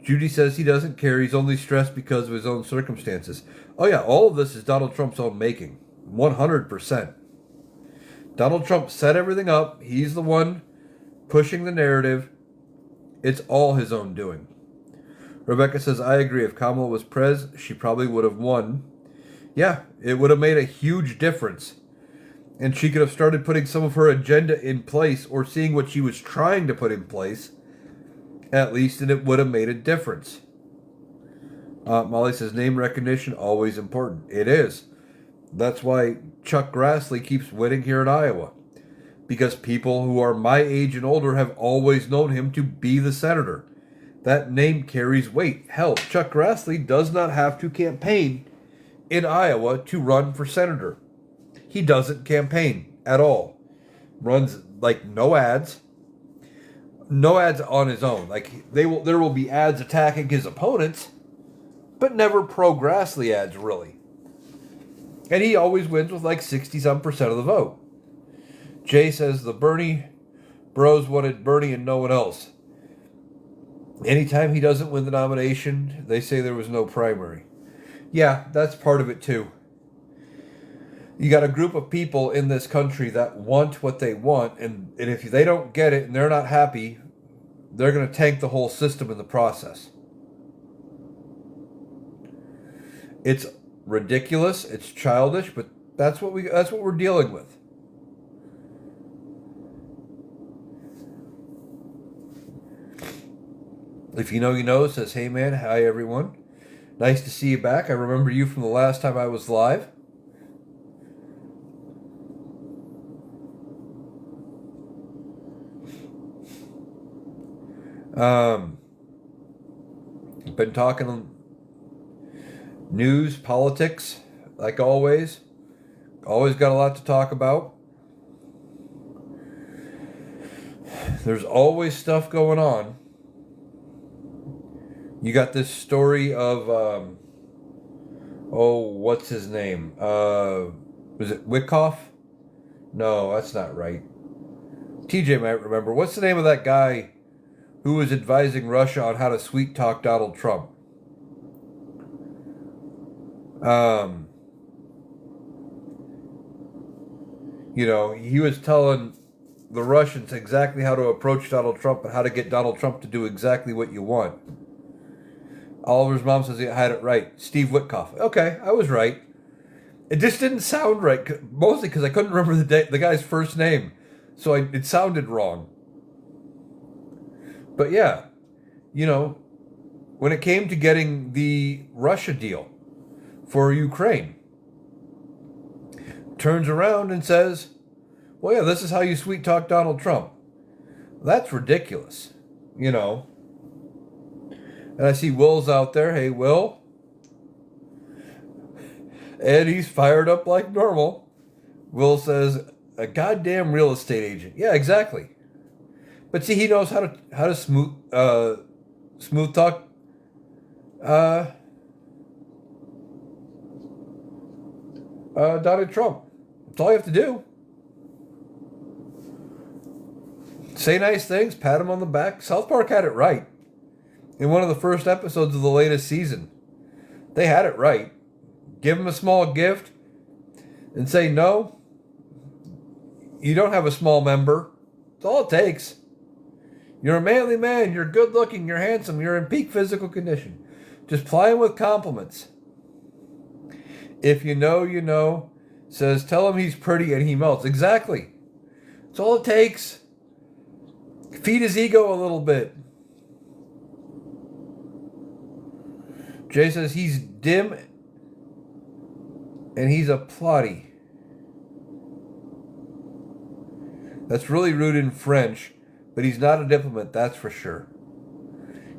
Judy says he doesn't care. He's only stressed because of his own circumstances. Oh yeah, all of this is Donald Trump's own making. 100%. Donald Trump set everything up. He's the one pushing the narrative. It's all his own doing. Rebecca says, I agree. If Kamala was prez, she probably would have won. Yeah, it would have made a huge difference. And she could have started putting some of her agenda in place, or seeing what she was trying to put in place, at least, and it would have made a difference. Molly says, name recognition, always important. It is. That's why Chuck Grassley keeps winning here in Iowa. Because people who are my age and older have always known him to be the senator. That name carries weight. Hell, Chuck Grassley does not have to campaign in Iowa to run for senator. He doesn't campaign at all. Runs like no ads. No ads on his own. Like there will be ads attacking his opponents, but never pro Grassley ads really. And he always wins with like 60-some% of the vote. Jay says the Bernie bros wanted Bernie and no one else. Anytime he doesn't win the nomination, they say there was no primary. Yeah, that's part of it too. You got a group of people in this country that want what they want, and if they don't get it and they're not happy, they're going to tank the whole system in the process. It's ridiculous, it's childish, but that's what we're dealing with. If you know, you know, says, hey man, hi everyone. Nice to see you back. I remember you from the last time I was live. Been talking news, politics, like always. Always got a lot to talk about. There's always stuff going on. You got this story of, what's his name? Was it Wickoff? No, that's not right. TJ might remember. What's the name of that guy who was advising Russia on how to sweet talk Donald Trump? He was telling the Russians exactly how to approach Donald Trump and how to get Donald Trump to do exactly what you want. Oliver's mom says he had it right. Steve Witkoff. Okay, I was right. It just didn't sound right, mostly because I couldn't remember the guy's first name. So it sounded wrong. But yeah, when it came to getting the Russia deal for Ukraine, turns around and says, well, yeah, this is how you sweet talk Donald Trump. That's ridiculous, And I see Will's out there. Hey, Will. And he's fired up like normal. Will says, a goddamn real estate agent. Yeah, exactly. But see, he knows how to smooth talk Donald Trump. That's all you have to do. Say nice things, pat him on the back. South Park had it right. In one of the first episodes of the latest season, they had it right. Give him a small gift and say, no, you don't have a small member. That's all it takes. You're a manly man. You're good looking. You're handsome. You're in peak physical condition. Just ply him with compliments. If you know, you know. says, tell him he's pretty and he melts. Exactly. That's all it takes. Feed his ego a little bit. Jay says he's dim and he's a plotty. That's really rude in French, but he's not a diplomat, that's for sure.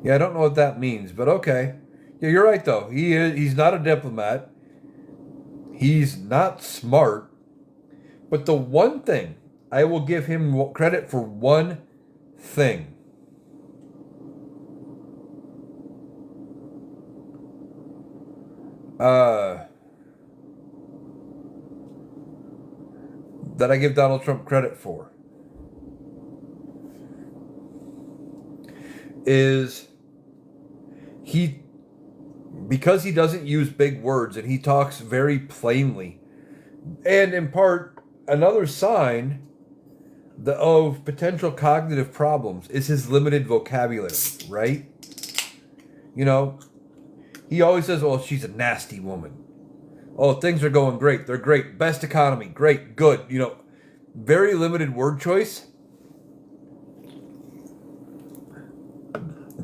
Yeah, I don't know what that means, but okay. Yeah, you're right though. He's not a diplomat. He's not smart. But the one thing, I will give him credit for one thing. That I give Donald Trump credit for is because he doesn't use big words and he talks very plainly, and in part another sign of potential cognitive problems is his limited vocabulary, right? You know, he always says, oh, she's a nasty woman. Oh, things are going great. They're great. Best economy. Great. Good. You know, very limited word choice.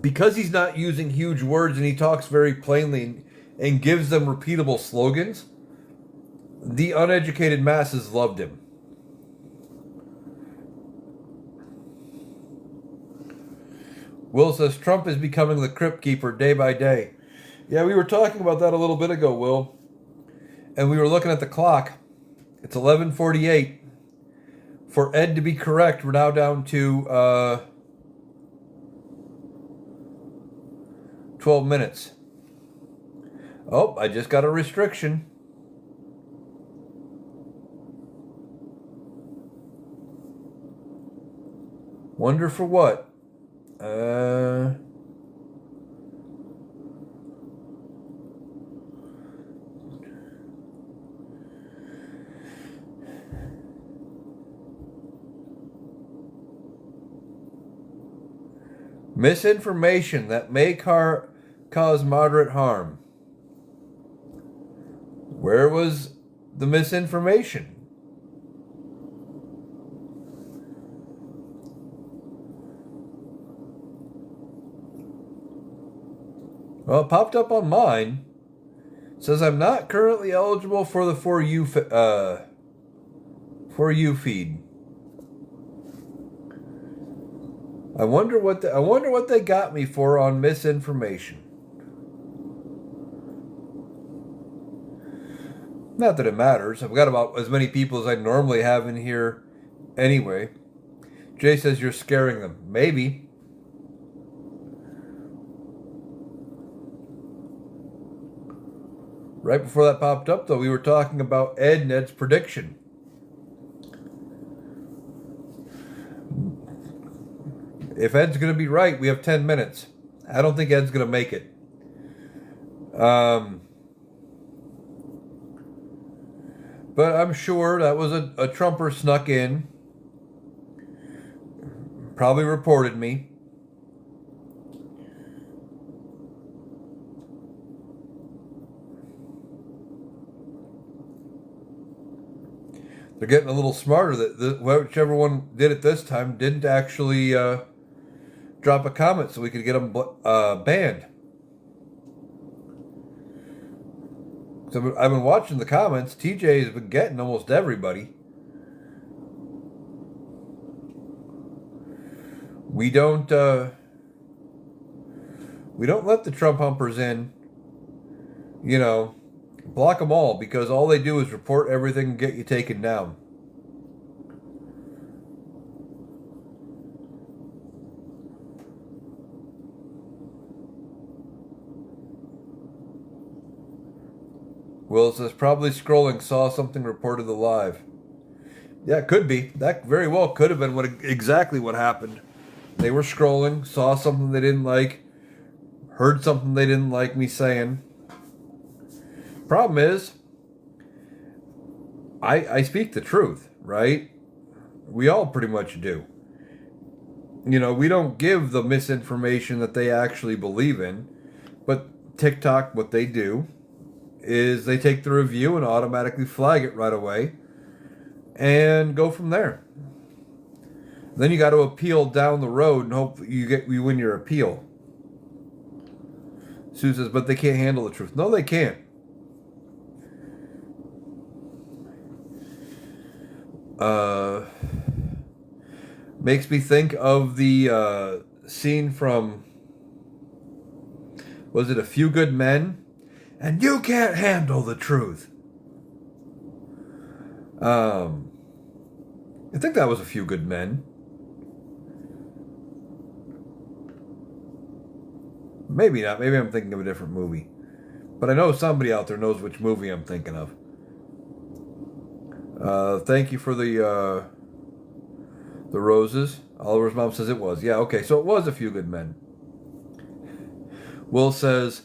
Because he's not using huge words and he talks very plainly and gives them repeatable slogans, the uneducated masses loved him. Will says Trump is becoming the crypt keeper day by day. Yeah, we were talking about that a little bit ago, Will. And we were looking at the clock. It's 11:48. For Ed to be correct, we're now down to 12 minutes. Oh, I just got a restriction. Wonder for what? Misinformation that may cause moderate harm. Where was the misinformation? Well, it popped up on mine. It says I'm not currently eligible for the For You feed. I wonder what they got me for on misinformation. Not that it matters. I've got about as many people as I normally have in here anyway. Jay says you're scaring them. Maybe. Right before that popped up, though, we were talking about Ed and Ed's prediction. If Ed's going to be right, we have 10 minutes. I don't think Ed's going to make it. But I'm sure that was a Trumper snuck in. Probably reported me. They're getting a little smarter. That whichever one did it this time didn't actually drop a comment so we could get them banned. So I've been watching the comments. TJ has been getting almost everybody. We don't let the Trump humpers in. You know, block them all, because all they do is report everything and get you taken down. Will says, probably scrolling, saw something reported live. Yeah, it could be. That very well could have been exactly what happened. They were scrolling, saw something they didn't like, heard something they didn't like me saying. Problem is, I speak the truth, right? We all pretty much do. You know, we don't give the misinformation that they actually believe in, but TikTok, what they do is they take the review and automatically flag it right away and go from there. Then you got to appeal down the road and hope you win your appeal. Sue says, but they can't handle the truth. No, they can't. Makes me think of the scene from, was it A Few Good Men? And you can't handle the truth. I think that was A Few Good Men. Maybe not. Maybe I'm thinking of a different movie. But I know somebody out there knows which movie I'm thinking of. Thank you for the roses. Oliver's mom says it was. Yeah, okay. So it was A Few Good Men. Will says,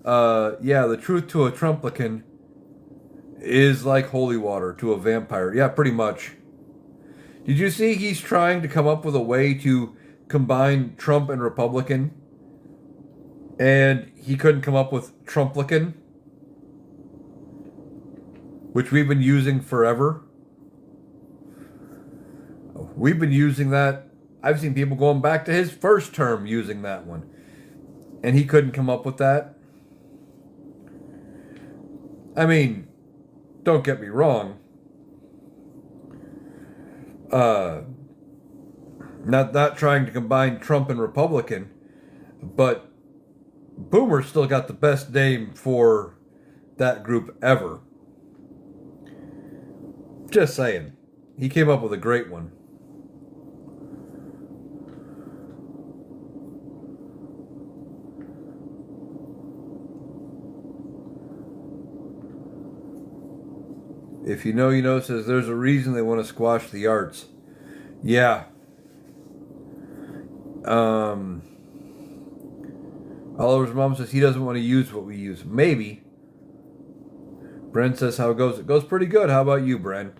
yeah, the truth to a Trumplican is like holy water to a vampire. Yeah, pretty much. Did you see he's trying to come up with a way to combine Trump and Republican? And he couldn't come up with Trumplican, which we've been using forever. We've been using that. I've seen people going back to his first term using that one. And he couldn't come up with that. I mean, don't get me wrong. Not trying to combine Trump and Republican, but Boomer still got the best name for that group ever. Just saying. He came up with a great one. If you know, you know says there's a reason they want to squash the arts. Yeah. Oliver's mom says he doesn't want to use what we use. Maybe. Brent says how it goes. It goes pretty good. How about you, Brent?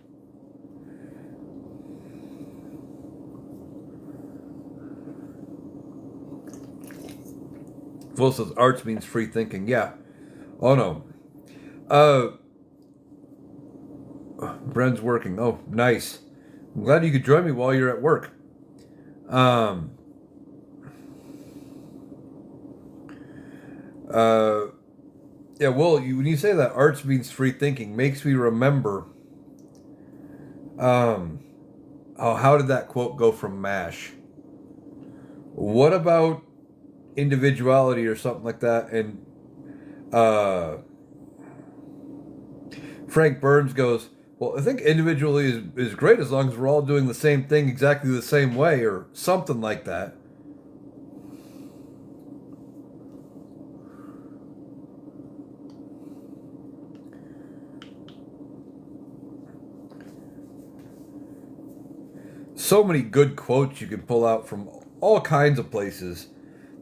Phil says arts means free thinking. Yeah. Oh no. Brent's working. Oh, nice. I'm glad you could join me while you're at work. Yeah, well, when you say that arts means free thinking, makes me remember, how did that quote go from MASH? What about individuality or something like that? And, Frank Burns goes, well, I think individually is great as long as we're all doing the same thing exactly the same way or something like that. So many good quotes you can pull out from all kinds of places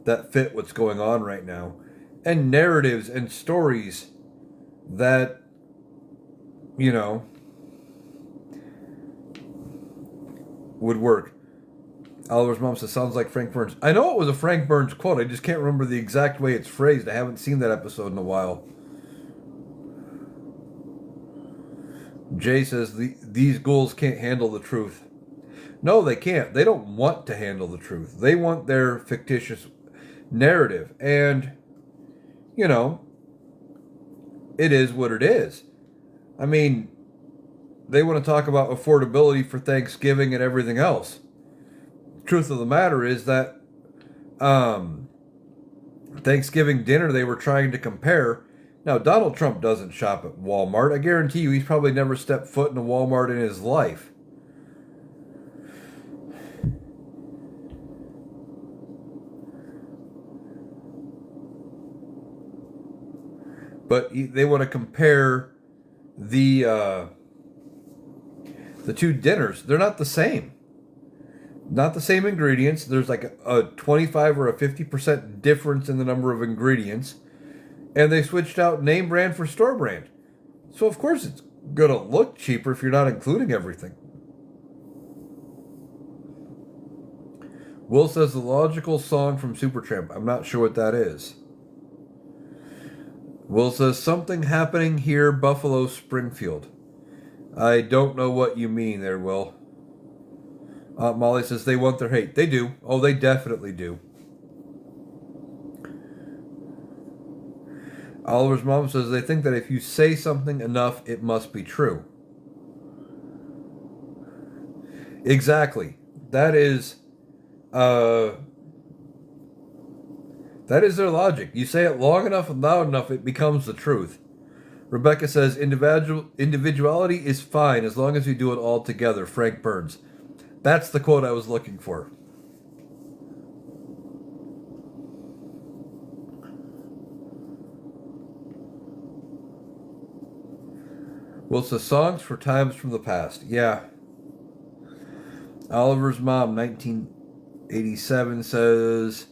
that fit what's going on right now. And narratives and stories that, you know, would work. Oliver's mom says, sounds like Frank Burns. I know it was a Frank Burns quote. I just can't remember the exact way it's phrased. I haven't seen that episode in a while. Jay says, these ghouls can't handle the truth. No, they can't. They don't want to handle the truth. They want their fictitious narrative. And, you know, it is what it is. I mean, they want to talk about affordability for Thanksgiving and everything else. Truth of the matter is that Thanksgiving dinner they were trying to compare. Now, Donald Trump doesn't shop at Walmart. I guarantee you he's probably never stepped foot in a Walmart in his life. But they want to compare the two dinners. They're not the same. Not the same ingredients. There's like a 25 or a 50% difference in the number of ingredients. And they switched out name brand for store brand. So of course it's going to look cheaper if you're not including everything. Will says the logical song from Supertramp. I'm not sure what that is. Will says something happening here, Buffalo, Springfield. I don't know what you mean there, Will. Molly says they want their hate. They do. Oh, they definitely do. Oliver's mom says they think that if you say something enough, it must be true. Exactly. That is their logic. You say it long enough and loud enough, it becomes the truth. Rebecca says individuality is fine as long as you do it all together. Frank Burns. That's the quote I was looking for. Well, it's the songs for times from the past. Yeah. Oliver's mom, 1987, says,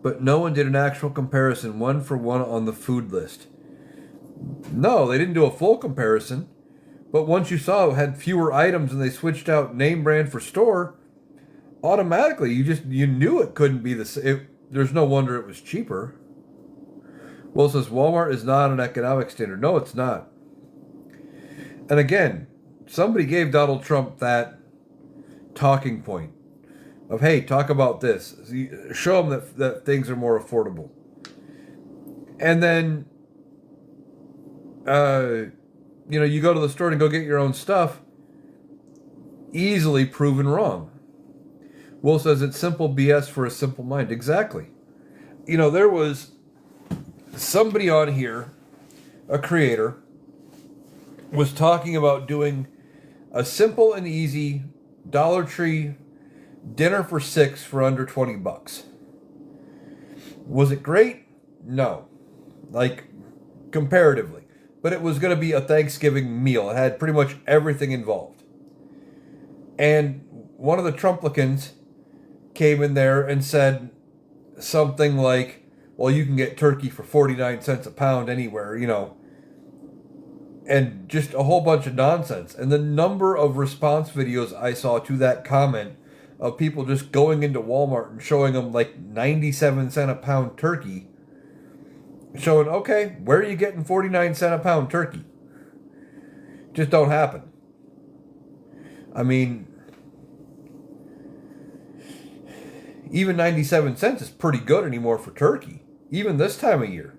but no one did an actual comparison, one for one on the food list. No, they didn't do a full comparison. But once you saw it had fewer items and they switched out name brand for store, automatically you knew it couldn't be the same. There's no wonder it was cheaper. Will says Walmart is not an economic standard. No, it's not. And again, somebody gave Donald Trump that talking point of, hey, talk about this. Show them that things are more affordable. And then, you go to the store and go get your own stuff. Easily proven wrong. Will says it's simple BS for a simple mind. Exactly. There was somebody on here, a creator, was talking about doing a simple and easy Dollar Tree dinner for $6 for under $20. Was it great? No. Comparatively. But it was going to be a Thanksgiving meal. It had pretty much everything involved. And one of the Trumplicans came in there and said something like, well, you can get turkey for 49 cents a pound anywhere, and just a whole bunch of nonsense. And the number of response videos I saw to that comment of people just going into Walmart and showing them 97 cent a pound turkey, showing, okay, where are you getting 49 cent a pound turkey? Just don't happen. I mean, even 97 cents is pretty good anymore for turkey, even this time of year.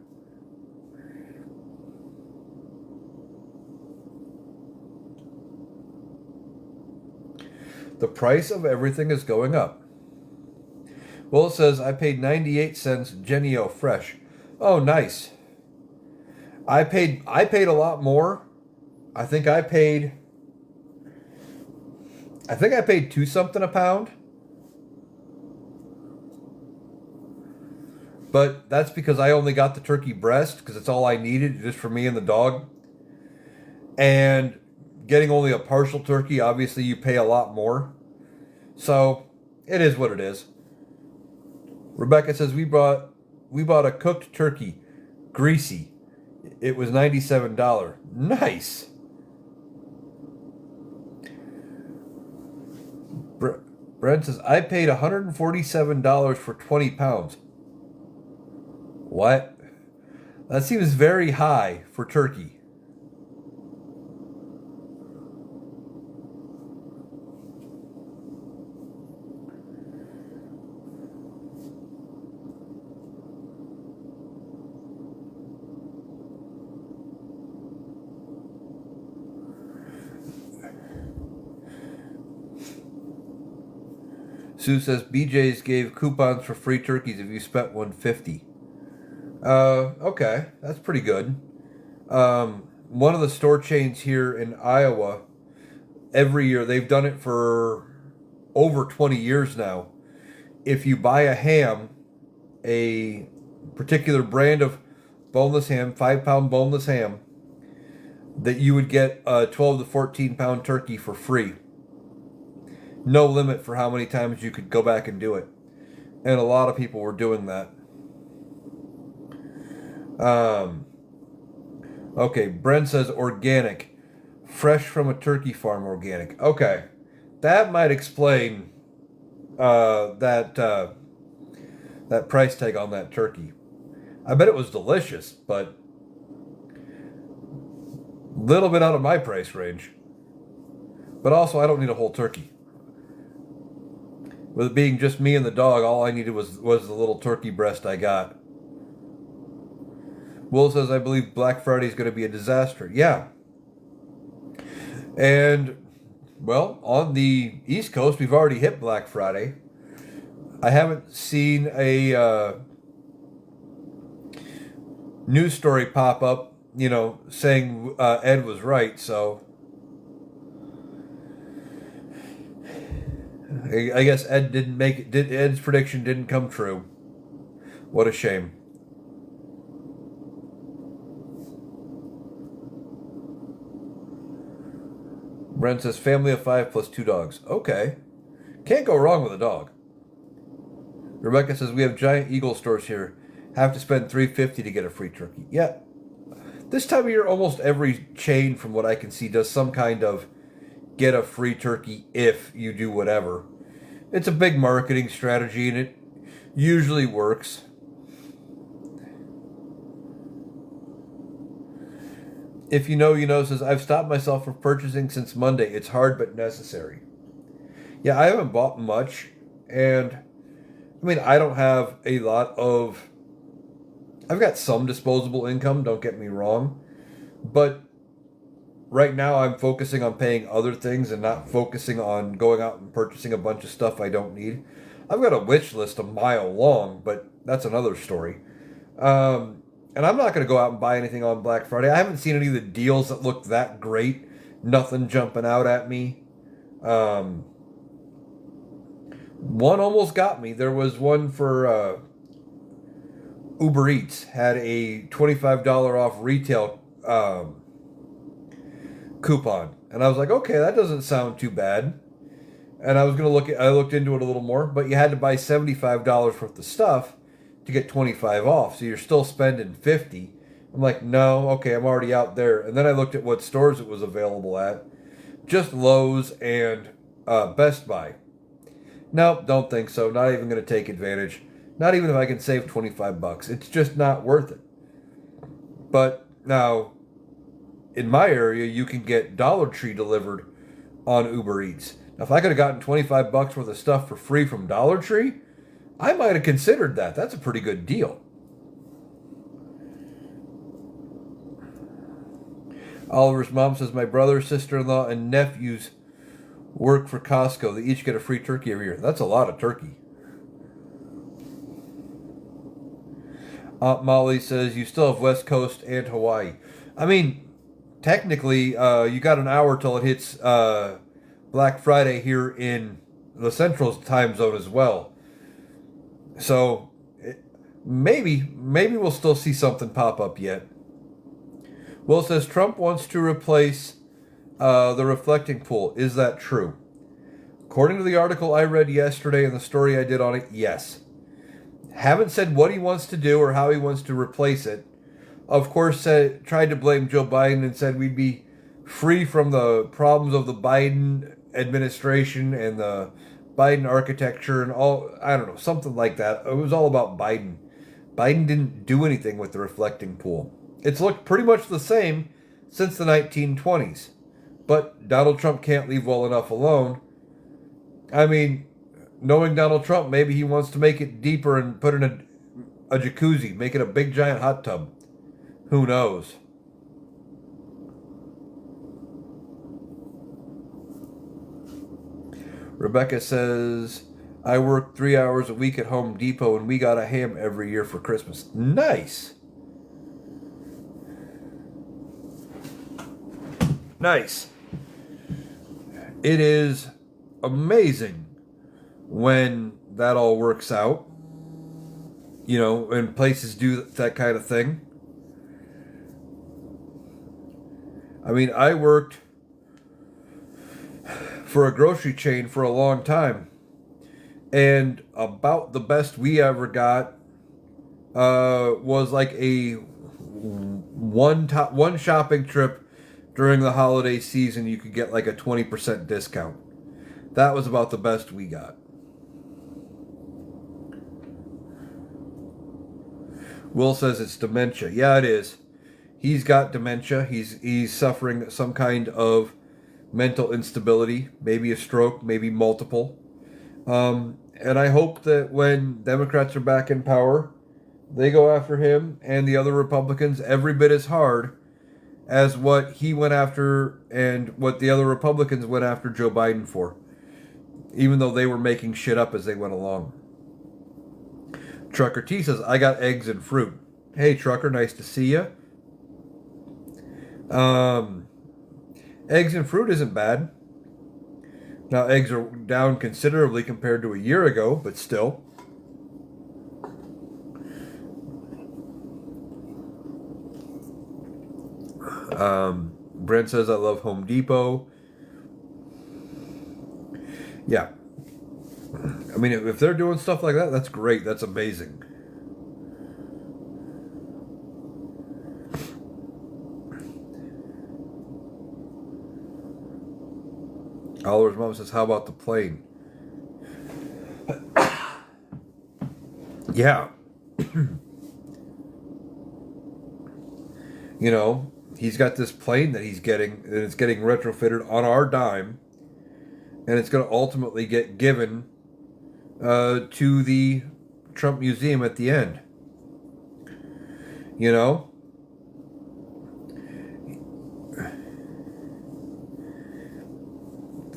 The price of everything is going up. Well, it says I paid 98 cents Genio fresh. Oh, nice. I paid a lot more. I think I paid $2 something a pound. But that's because I only got the turkey breast because it's all I needed just for me and the dog. And getting only a partial turkey, obviously you pay a lot more. So it is what it is. Rebecca says we bought a cooked turkey, greasy. It was $97. Nice. Brent says I paid $147 for 20 pounds. What? That seems very high for turkey. Sue says BJ's gave coupons for free turkeys if you spent $150. Okay, that's pretty good. One of the store chains here in Iowa, every year, they've done it for over 20 years now. If you buy a ham, a particular brand of boneless ham, 5-pound boneless ham, that you would get a 12 to 14 pound turkey for free. No limit for how many times you could go back and do it. And a lot of people were doing that. Okay, Brent says organic. Fresh from a turkey farm organic. Okay. That might explain that price tag on that turkey. I bet it was delicious, but Little bit out of my price range. But also, I don't need a whole turkey. With it being just me and the dog, all I needed was the little turkey breast I got. Will says, I believe Black Friday is going to be a disaster. Yeah. And, well, on the East Coast, we've already hit Black Friday. I haven't seen a news story pop up, saying Ed was right, so I guess Ed didn't make it. Ed's prediction didn't come true. What a shame. Brent says family of 5 plus 2 dogs. Okay. Can't go wrong with a dog. Rebecca says we have giant Eagle stores here. Have to spend $3.50 to get a free turkey. Yeah. This time of year, almost every chain, from what I can see, does some kind of get a free turkey if you do whatever. It's a big marketing strategy, and it usually works. If you know, says, I've stopped myself from purchasing since Monday. It's hard but necessary. Yeah, I haven't bought much, and I mean, I don't have a lot of... I've got some disposable income, don't get me wrong, but right now I'm focusing on paying other things and not focusing on going out and purchasing a bunch of stuff I don't need. I've got a wish list a mile long, but that's another story. And I'm not going to go out and buy anything on Black Friday. I haven't seen any of the deals that look that great. Nothing jumping out at me. One almost got me. There was one for Uber Eats. Had a $25 off retail coupon. And I was like, okay, that doesn't sound too bad. And I was going to I looked into it a little more, but you had to buy $75 worth of stuff to get 25 off. So you're still spending 50. I'm like, no, okay, I'm already out there. And then I looked at what stores it was available at. Just Lowe's and Best Buy. Nope, don't think so. Not even going to take advantage. Not even if I can save 25 bucks. It's just not worth it. But now, in my area, you can get Dollar Tree delivered on Uber Eats. Now, if I could have gotten 25 bucks worth of stuff for free from Dollar Tree, I might have considered that. That's a pretty good deal. Oliver's mom says, my brother, sister-in-law, and nephews work for Costco. They each get a free turkey every year. That's a lot of turkey. Aunt Molly says, you still have West Coast and Hawaii. I mean, technically, you got an hour till it hits Black Friday here in the Central time zone as well. So maybe we'll still see something pop up yet. Will says Trump wants to replace the reflecting pool. Is that true? According to the article I read yesterday and the story I did on it, yes. Haven't said what he wants to do or how he wants to replace it. Of course, tried to blame Joe Biden and said we'd be free from the problems of the Biden administration and the Biden architecture and all, I don't know, something like that. It was all about Biden. Biden didn't do anything with the reflecting pool. It's looked pretty much the same since the 1920s. But Donald Trump can't leave well enough alone. I mean, knowing Donald Trump, maybe he wants to make it deeper and put in a jacuzzi, make it a big giant hot tub. Who knows? Rebecca says, I work 3 hours a week at Home Depot and we got a ham every year for Christmas. Nice. Nice. It is amazing when that all works out. You know, when places do that kind of thing. I mean, I worked for a grocery chain for a long time. And about the best we ever got was like a one shopping trip during the holiday season. You could get like a 20% discount. That was about the best we got. Will says it's dementia. Yeah, it is. he's got dementia. He's suffering some kind of mental instability, maybe a stroke, maybe multiple. And I hope that when Democrats are back in power, they go after him and the other Republicans every bit as hard as what he went after and what the other Republicans went after Joe Biden for, even though they were making shit up as they went along. Trucker T says, I got eggs and fruit. Hey, Trucker, nice to see you. Eggs and fruit isn't bad. Now, eggs are down considerably compared to a year ago, but still. Brent says, I love Home Depot. Yeah. I mean, if they're doing stuff like that, that's great. That's amazing. Oliver's mom says, how about the plane? Yeah. You know, he's got this plane that he's getting, and it's getting retrofitted on our dime, and it's going to ultimately get given to the Trump Museum at the end. You know?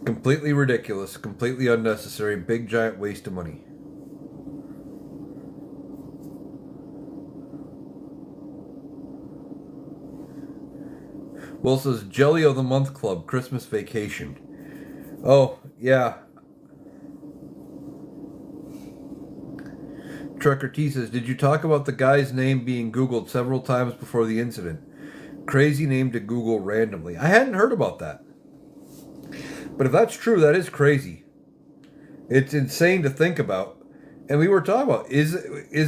Completely ridiculous, completely unnecessary, big giant waste of money. Will says, Jelly of the Month Club, Christmas Vacation. Oh, yeah. Trucker T says, did you talk about the guy's name being Googled several times before the incident? Crazy name to Google randomly. I hadn't heard about that. But if that's true, that is crazy. It's insane to think about. And we were talking about, is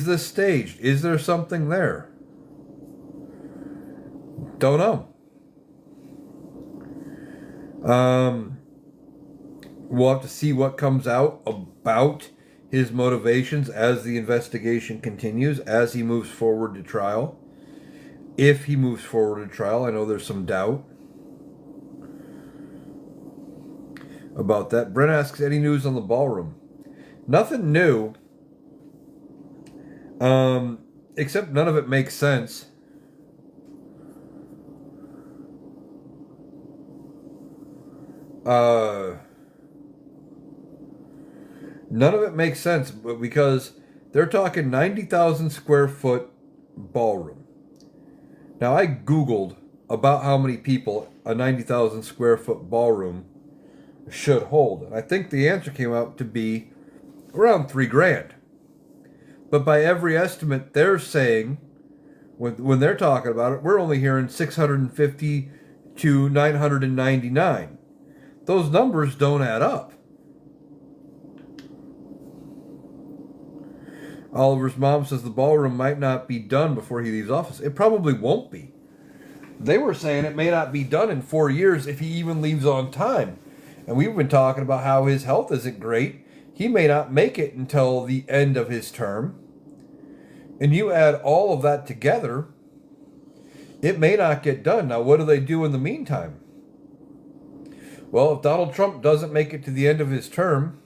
this staged? Is there something there? Don't know. We'll have to see what comes out about his motivations as the investigation continues, as he moves forward to trial. If he moves forward to trial, I know there's some doubt about that. Brent asks, any news on the ballroom? Nothing new. Except none of it makes sense. None of it makes sense because they're talking 90,000 square foot ballroom. Now, I Googled about how many people a 90,000 square foot ballroom should hold. And I think the answer came out to be around $3,000. But by every estimate, they're saying, when they're talking about it, we're only hearing 650 to 999. Those numbers don't add up. Oliver's mom says the ballroom might not be done before he leaves office. It probably won't be. They were saying it may not be done in 4 years if he even leaves on time. And we've been talking about how his health isn't great. He may not make it until the end of his term. And you add all of that together, it may not get done. Now, what do they do in the meantime? Well, if Donald Trump doesn't make it to the end of his term,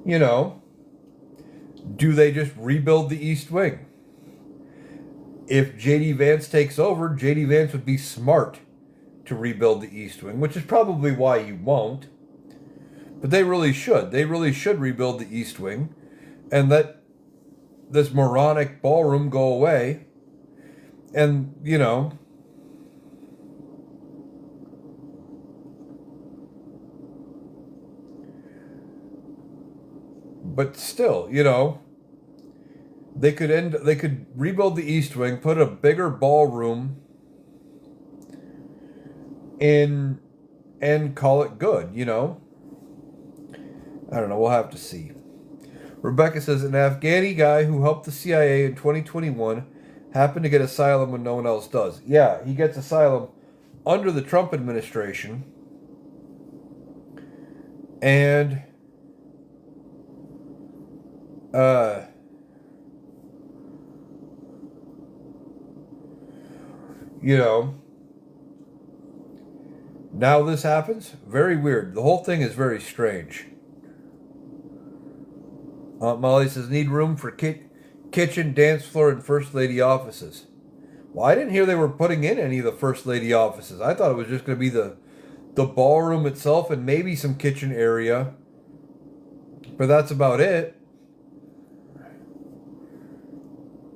you know, do they just rebuild the East Wing? If J.D. Vance takes over, J.D. Vance would be smart to rebuild the East Wing, which is probably why he won't. But they really should. They really should rebuild the East Wing and let this moronic ballroom go away. And, you know, but still, you know, they could rebuild the East Wing, put a bigger ballroom in, and call it good, you know. I don't know, we'll have to see. Rebecca says, an Afghani guy who helped the CIA in 2021 happened to get asylum when no one else does. Yeah, he gets asylum under the Trump administration. And You know, now this happens. Very weird. The whole thing is very strange. Aunt Molly says, need room for kitchen, dance floor, and First Lady offices. Well, I didn't hear they were putting in any of the First Lady offices. I thought it was just going to be the ballroom itself and maybe some kitchen area. But that's about it.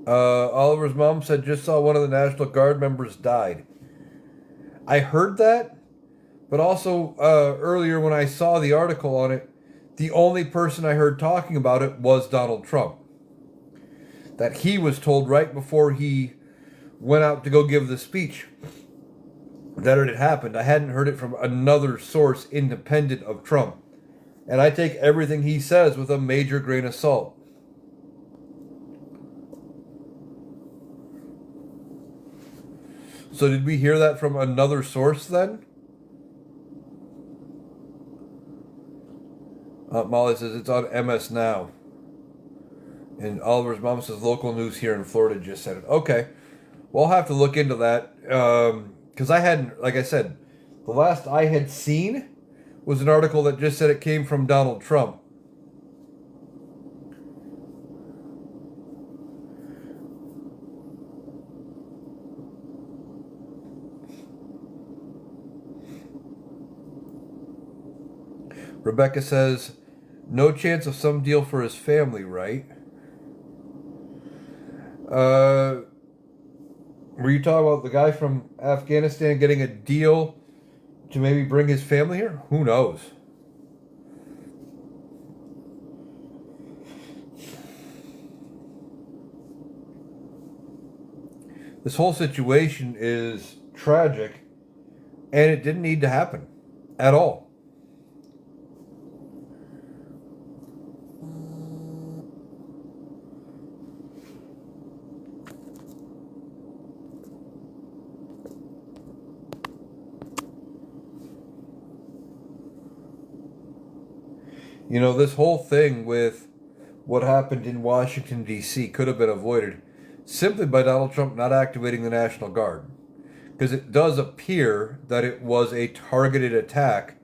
Oliver's mom said, just saw one of the National Guard members died. I heard that, but also earlier when I saw the article on it, the only person I heard talking about it was Donald Trump. That he was told right before he went out to go give the speech that it had happened. I hadn't heard it from another source independent of Trump. And I take everything he says with a major grain of salt. So did we hear that from another source then? Molly says it's on MS Now. And Oliver's mom says local news here in Florida just said it. Okay. Well, I'll have to look into that. Because I hadn't, like I said, the last I had seen was an article that just said it came from Donald Trump. Rebecca says, no chance of some deal for his family, right? Were you talking about the guy from Afghanistan getting a deal to maybe bring his family here? Who knows? This whole situation is tragic, and it didn't need to happen at all. You know, this whole thing with what happened in Washington, D.C. could have been avoided simply by Donald Trump not activating the National Guard. Because it does appear that it was a targeted attack.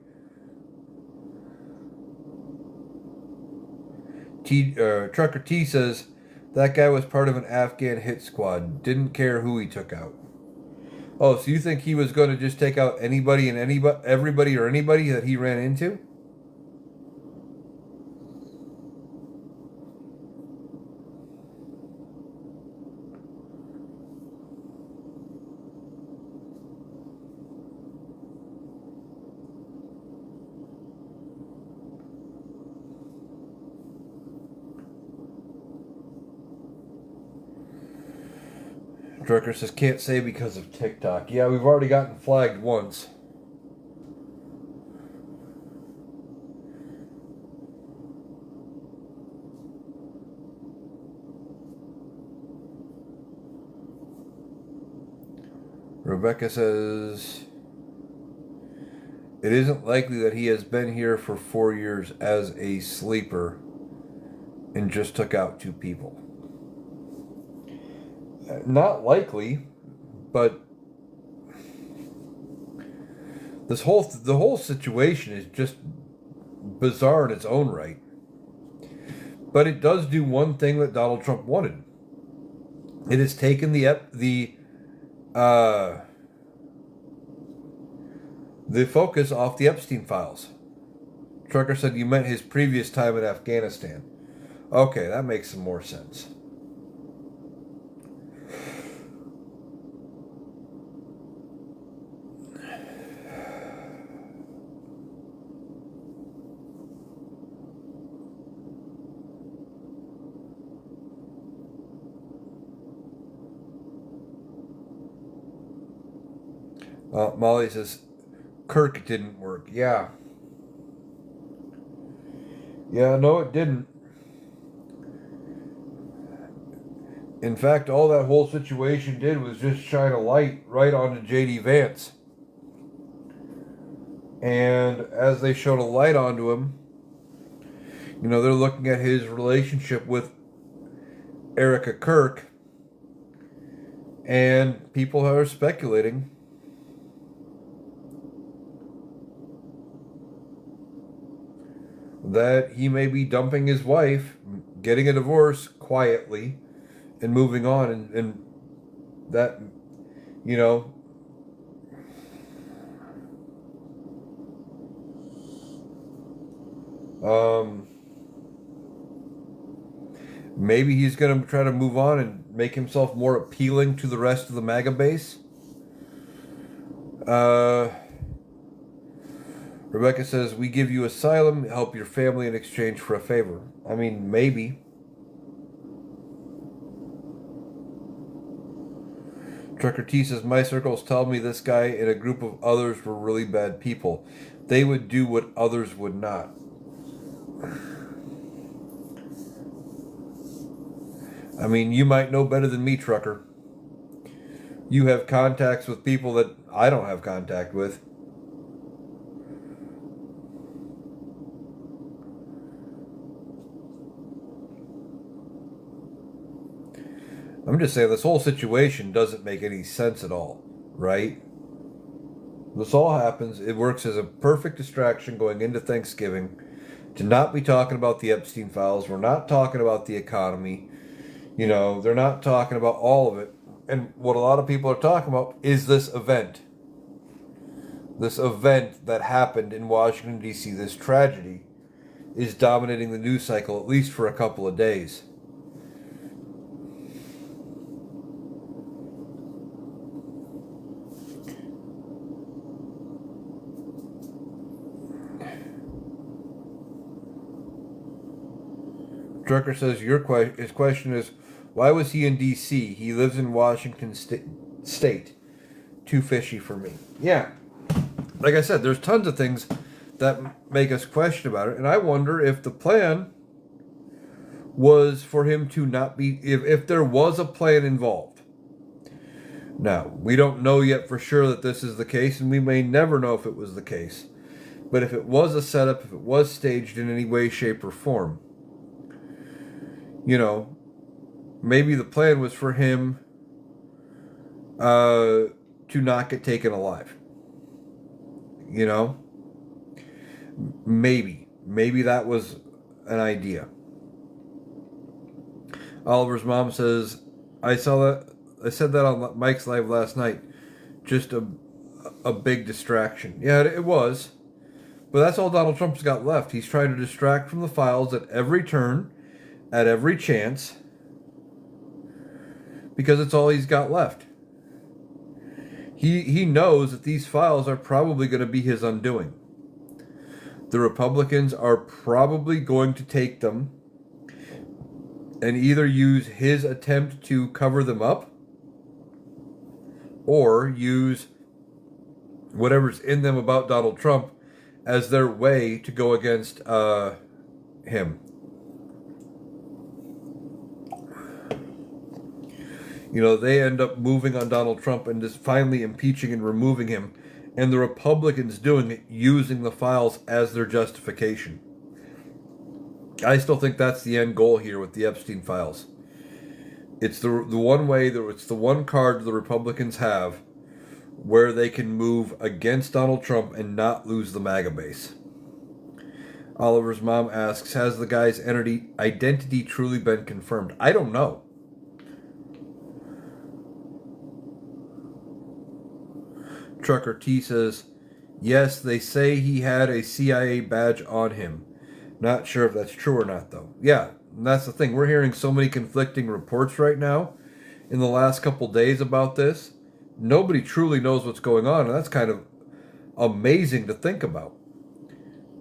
Trucker T says, that guy was part of an Afghan hit squad. Didn't care who he took out. Oh, so you think he was going to just take out anybody and everybody or anybody that he ran into? Trucker says, can't say because of TikTok. Yeah, we've already gotten flagged once. Rebecca says, it isn't likely that he has been here for 4 years as a sleeper and just took out 2 people. Not likely, but the whole situation is just bizarre in its own right. But it does do one thing that Donald Trump wanted. It has taken the focus off the Epstein files. Trucker said you meant his previous time in Afghanistan. Okay, that makes some more sense. Molly says, Kirk didn't work. Yeah. Yeah, no, it didn't. In fact, all that whole situation did was just shine a light right onto J.D. Vance. And as they shone a light onto him, you know, they're looking at his relationship with Erica Kirk. And people are speculating that he may be dumping his wife, getting a divorce quietly, and moving on. And that, you know, um, maybe he's going to try to move on and make himself more appealing to the rest of the MAGA base. Rebecca says, we give you asylum, help your family in exchange for a favor. I mean, maybe. Trucker T says, my circles tell me this guy and a group of others were really bad people. They would do what others would not. I mean, you might know better than me, Trucker. You have contacts with people that I don't have contact with. I'm just saying this whole situation doesn't make any sense at all, right? This all happens. It works as a perfect distraction going into Thanksgiving to not be talking about the Epstein files. We're not talking about the economy. You know, they're not talking about all of it. And what a lot of people are talking about is this event. This event that happened in Washington, D.C., this tragedy, is dominating the news cycle at least for a couple of days. Drucker says his question is, why was he in D.C.? He lives in Washington State. Too fishy for me. Yeah. Like I said, there's tons of things that make us question about it. And I wonder if the plan was for him to not be... If there was a plan involved. Now, we don't know yet for sure that this is the case, and we may never know if it was the case. But if it was a setup, if it was staged in any way, shape, or form, you know, maybe the plan was for him to not get taken alive. You know? Maybe that was an idea. Oliver's mom says, I said that on Mike's Live last night. Just a big distraction. Yeah, it was. But that's all Donald Trump's got left. He's trying to distract from the files at every turn, at every chance, because it's all he's got left. He knows that these files are probably going to be his undoing. The Republicans are probably going to take them and either use his attempt to cover them up or use whatever's in them about Donald Trump as their way to go against him. You know, they end up moving on Donald Trump and just finally impeaching and removing him. And the Republicans doing it using the files as their justification. I still think that's the end goal here with the Epstein files. It's the one way, it's the one card the Republicans have where they can move against Donald Trump and not lose the MAGA base. Oliver's mom asks, has the guy's identity truly been confirmed? I don't know. Trucker T says, yes, they say he had a CIA badge on him. Not sure if that's true or not, though. Yeah, that's the thing. We're hearing so many conflicting reports right now in the last couple days about this. Nobody truly knows what's going on, and that's kind of amazing to think about.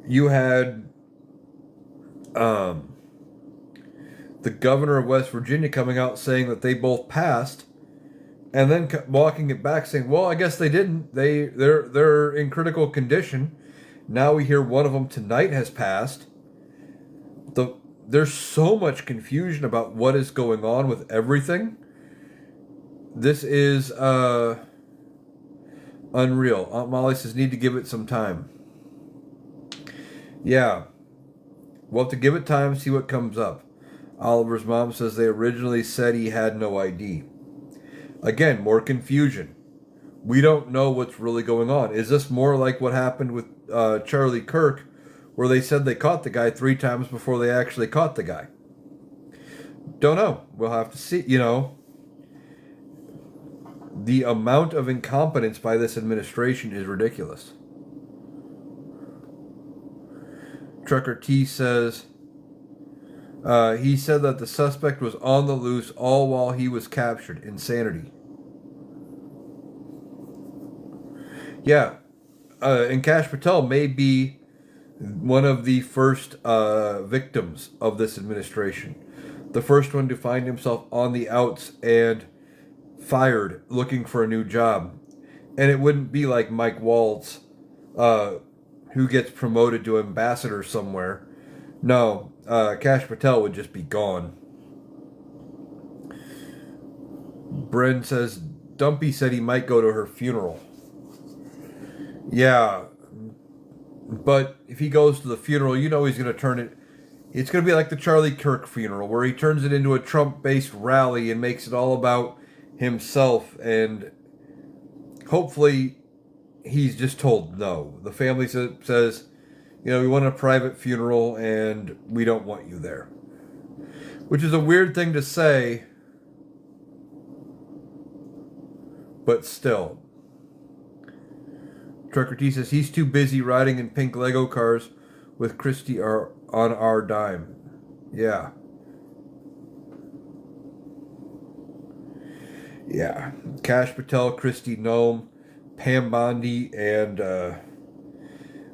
You had the governor of West Virginia coming out saying that they both passed, and then walking it back saying, well, I guess they didn't. They're in critical condition. Now we hear one of them tonight has passed. There's so much confusion about what is going on with everything. This is unreal. Aunt Molly says, need to give it some time. Yeah. We'll have to give it time, see what comes up. Oliver's mom says they originally said he had no ID. Again, more confusion. We don't know what's really going on. Is this more like what happened with Charlie Kirk, where they said they caught the guy 3 times before they actually caught the guy? Don't know. We'll have to see. The amount of incompetence by this administration is ridiculous. Trucker T says, he said that the suspect was on the loose all while he was captured. Insanity. Yeah. And Kash Patel may be one of the first victims of this administration. The first one to find himself on the outs and fired looking for a new job. And it wouldn't be like Mike Waltz, who gets promoted to ambassador somewhere. No, Kash Patel would just be gone. Bren says, Dumpy said he might go to her funeral. Yeah, but if he goes to the funeral, he's going to turn it. It's going to be like the Charlie Kirk funeral, where he turns it into a Trump-based rally and makes it all about himself, and hopefully he's just told no. The family says, we want a private funeral and we don't want you there. Which is a weird thing to say, but still. Trucker T says he's too busy riding in pink Lego cars with Christie on our dime. Yeah. Yeah. Kash Patel, Christie Nome, Pam Bondi, and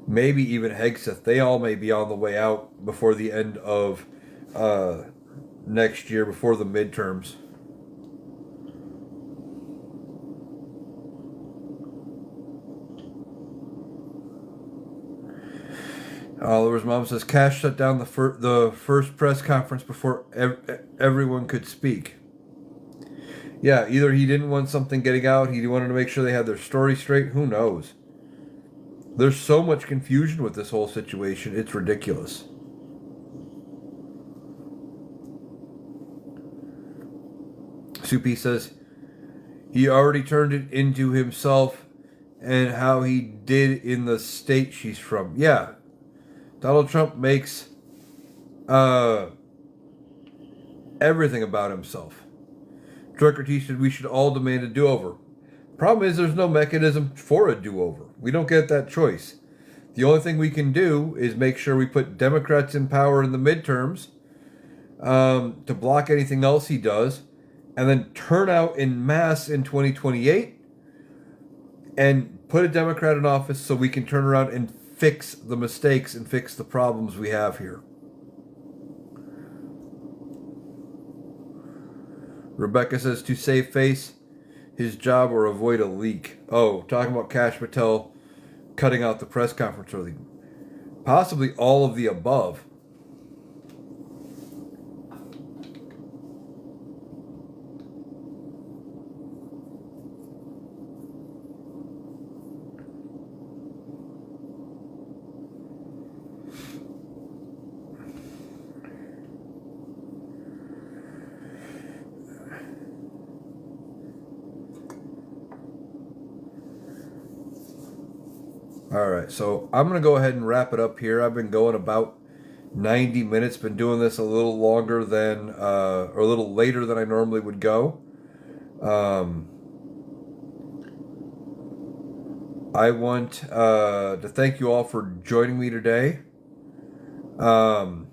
maybe even Hegseth. They all may be on the way out before the end of next year, before the midterms. Oliver's mom says Kash shut down the first press conference before everyone could speak. Yeah, either he didn't want something getting out, he wanted to make sure they had their story straight, who knows? There's so much confusion with this whole situation, it's ridiculous. Soupy says he already turned it into himself and how he did in the state she's from. Yeah, Donald Trump makes everything about himself. Trucker T said we should all demand a do-over. Problem is there's no mechanism for a do-over. We don't get that choice. The only thing we can do is make sure we put Democrats in power in the midterms to block anything else he does, and then turn out in mass in 2028 and put a Democrat in office so we can turn around and fix the mistakes and fix the problems we have here. Rebecca says to save face, his job, or avoid a leak. Oh, talking about Kash Patel cutting out the press conference early. Possibly all of the above. Alright, so I'm going to go ahead and wrap it up here. I've been going about 90 minutes. Been doing this a little longer than, or a little later than I normally would go. I want to thank you all for joining me today. And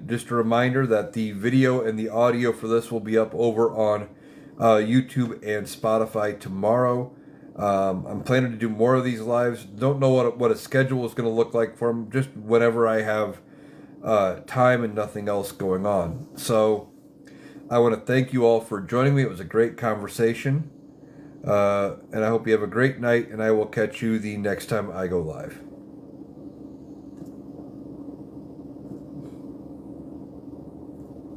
just a reminder that the video and the audio for this will be up over on YouTube and Spotify tomorrow. I'm planning to do more of these lives. Don't know what a schedule is going to look like for them. Just whenever I have time and nothing else going on. So I want to thank you all for joining me. It was a great conversation. And I hope you have a great night. And I will catch you the next time I go live.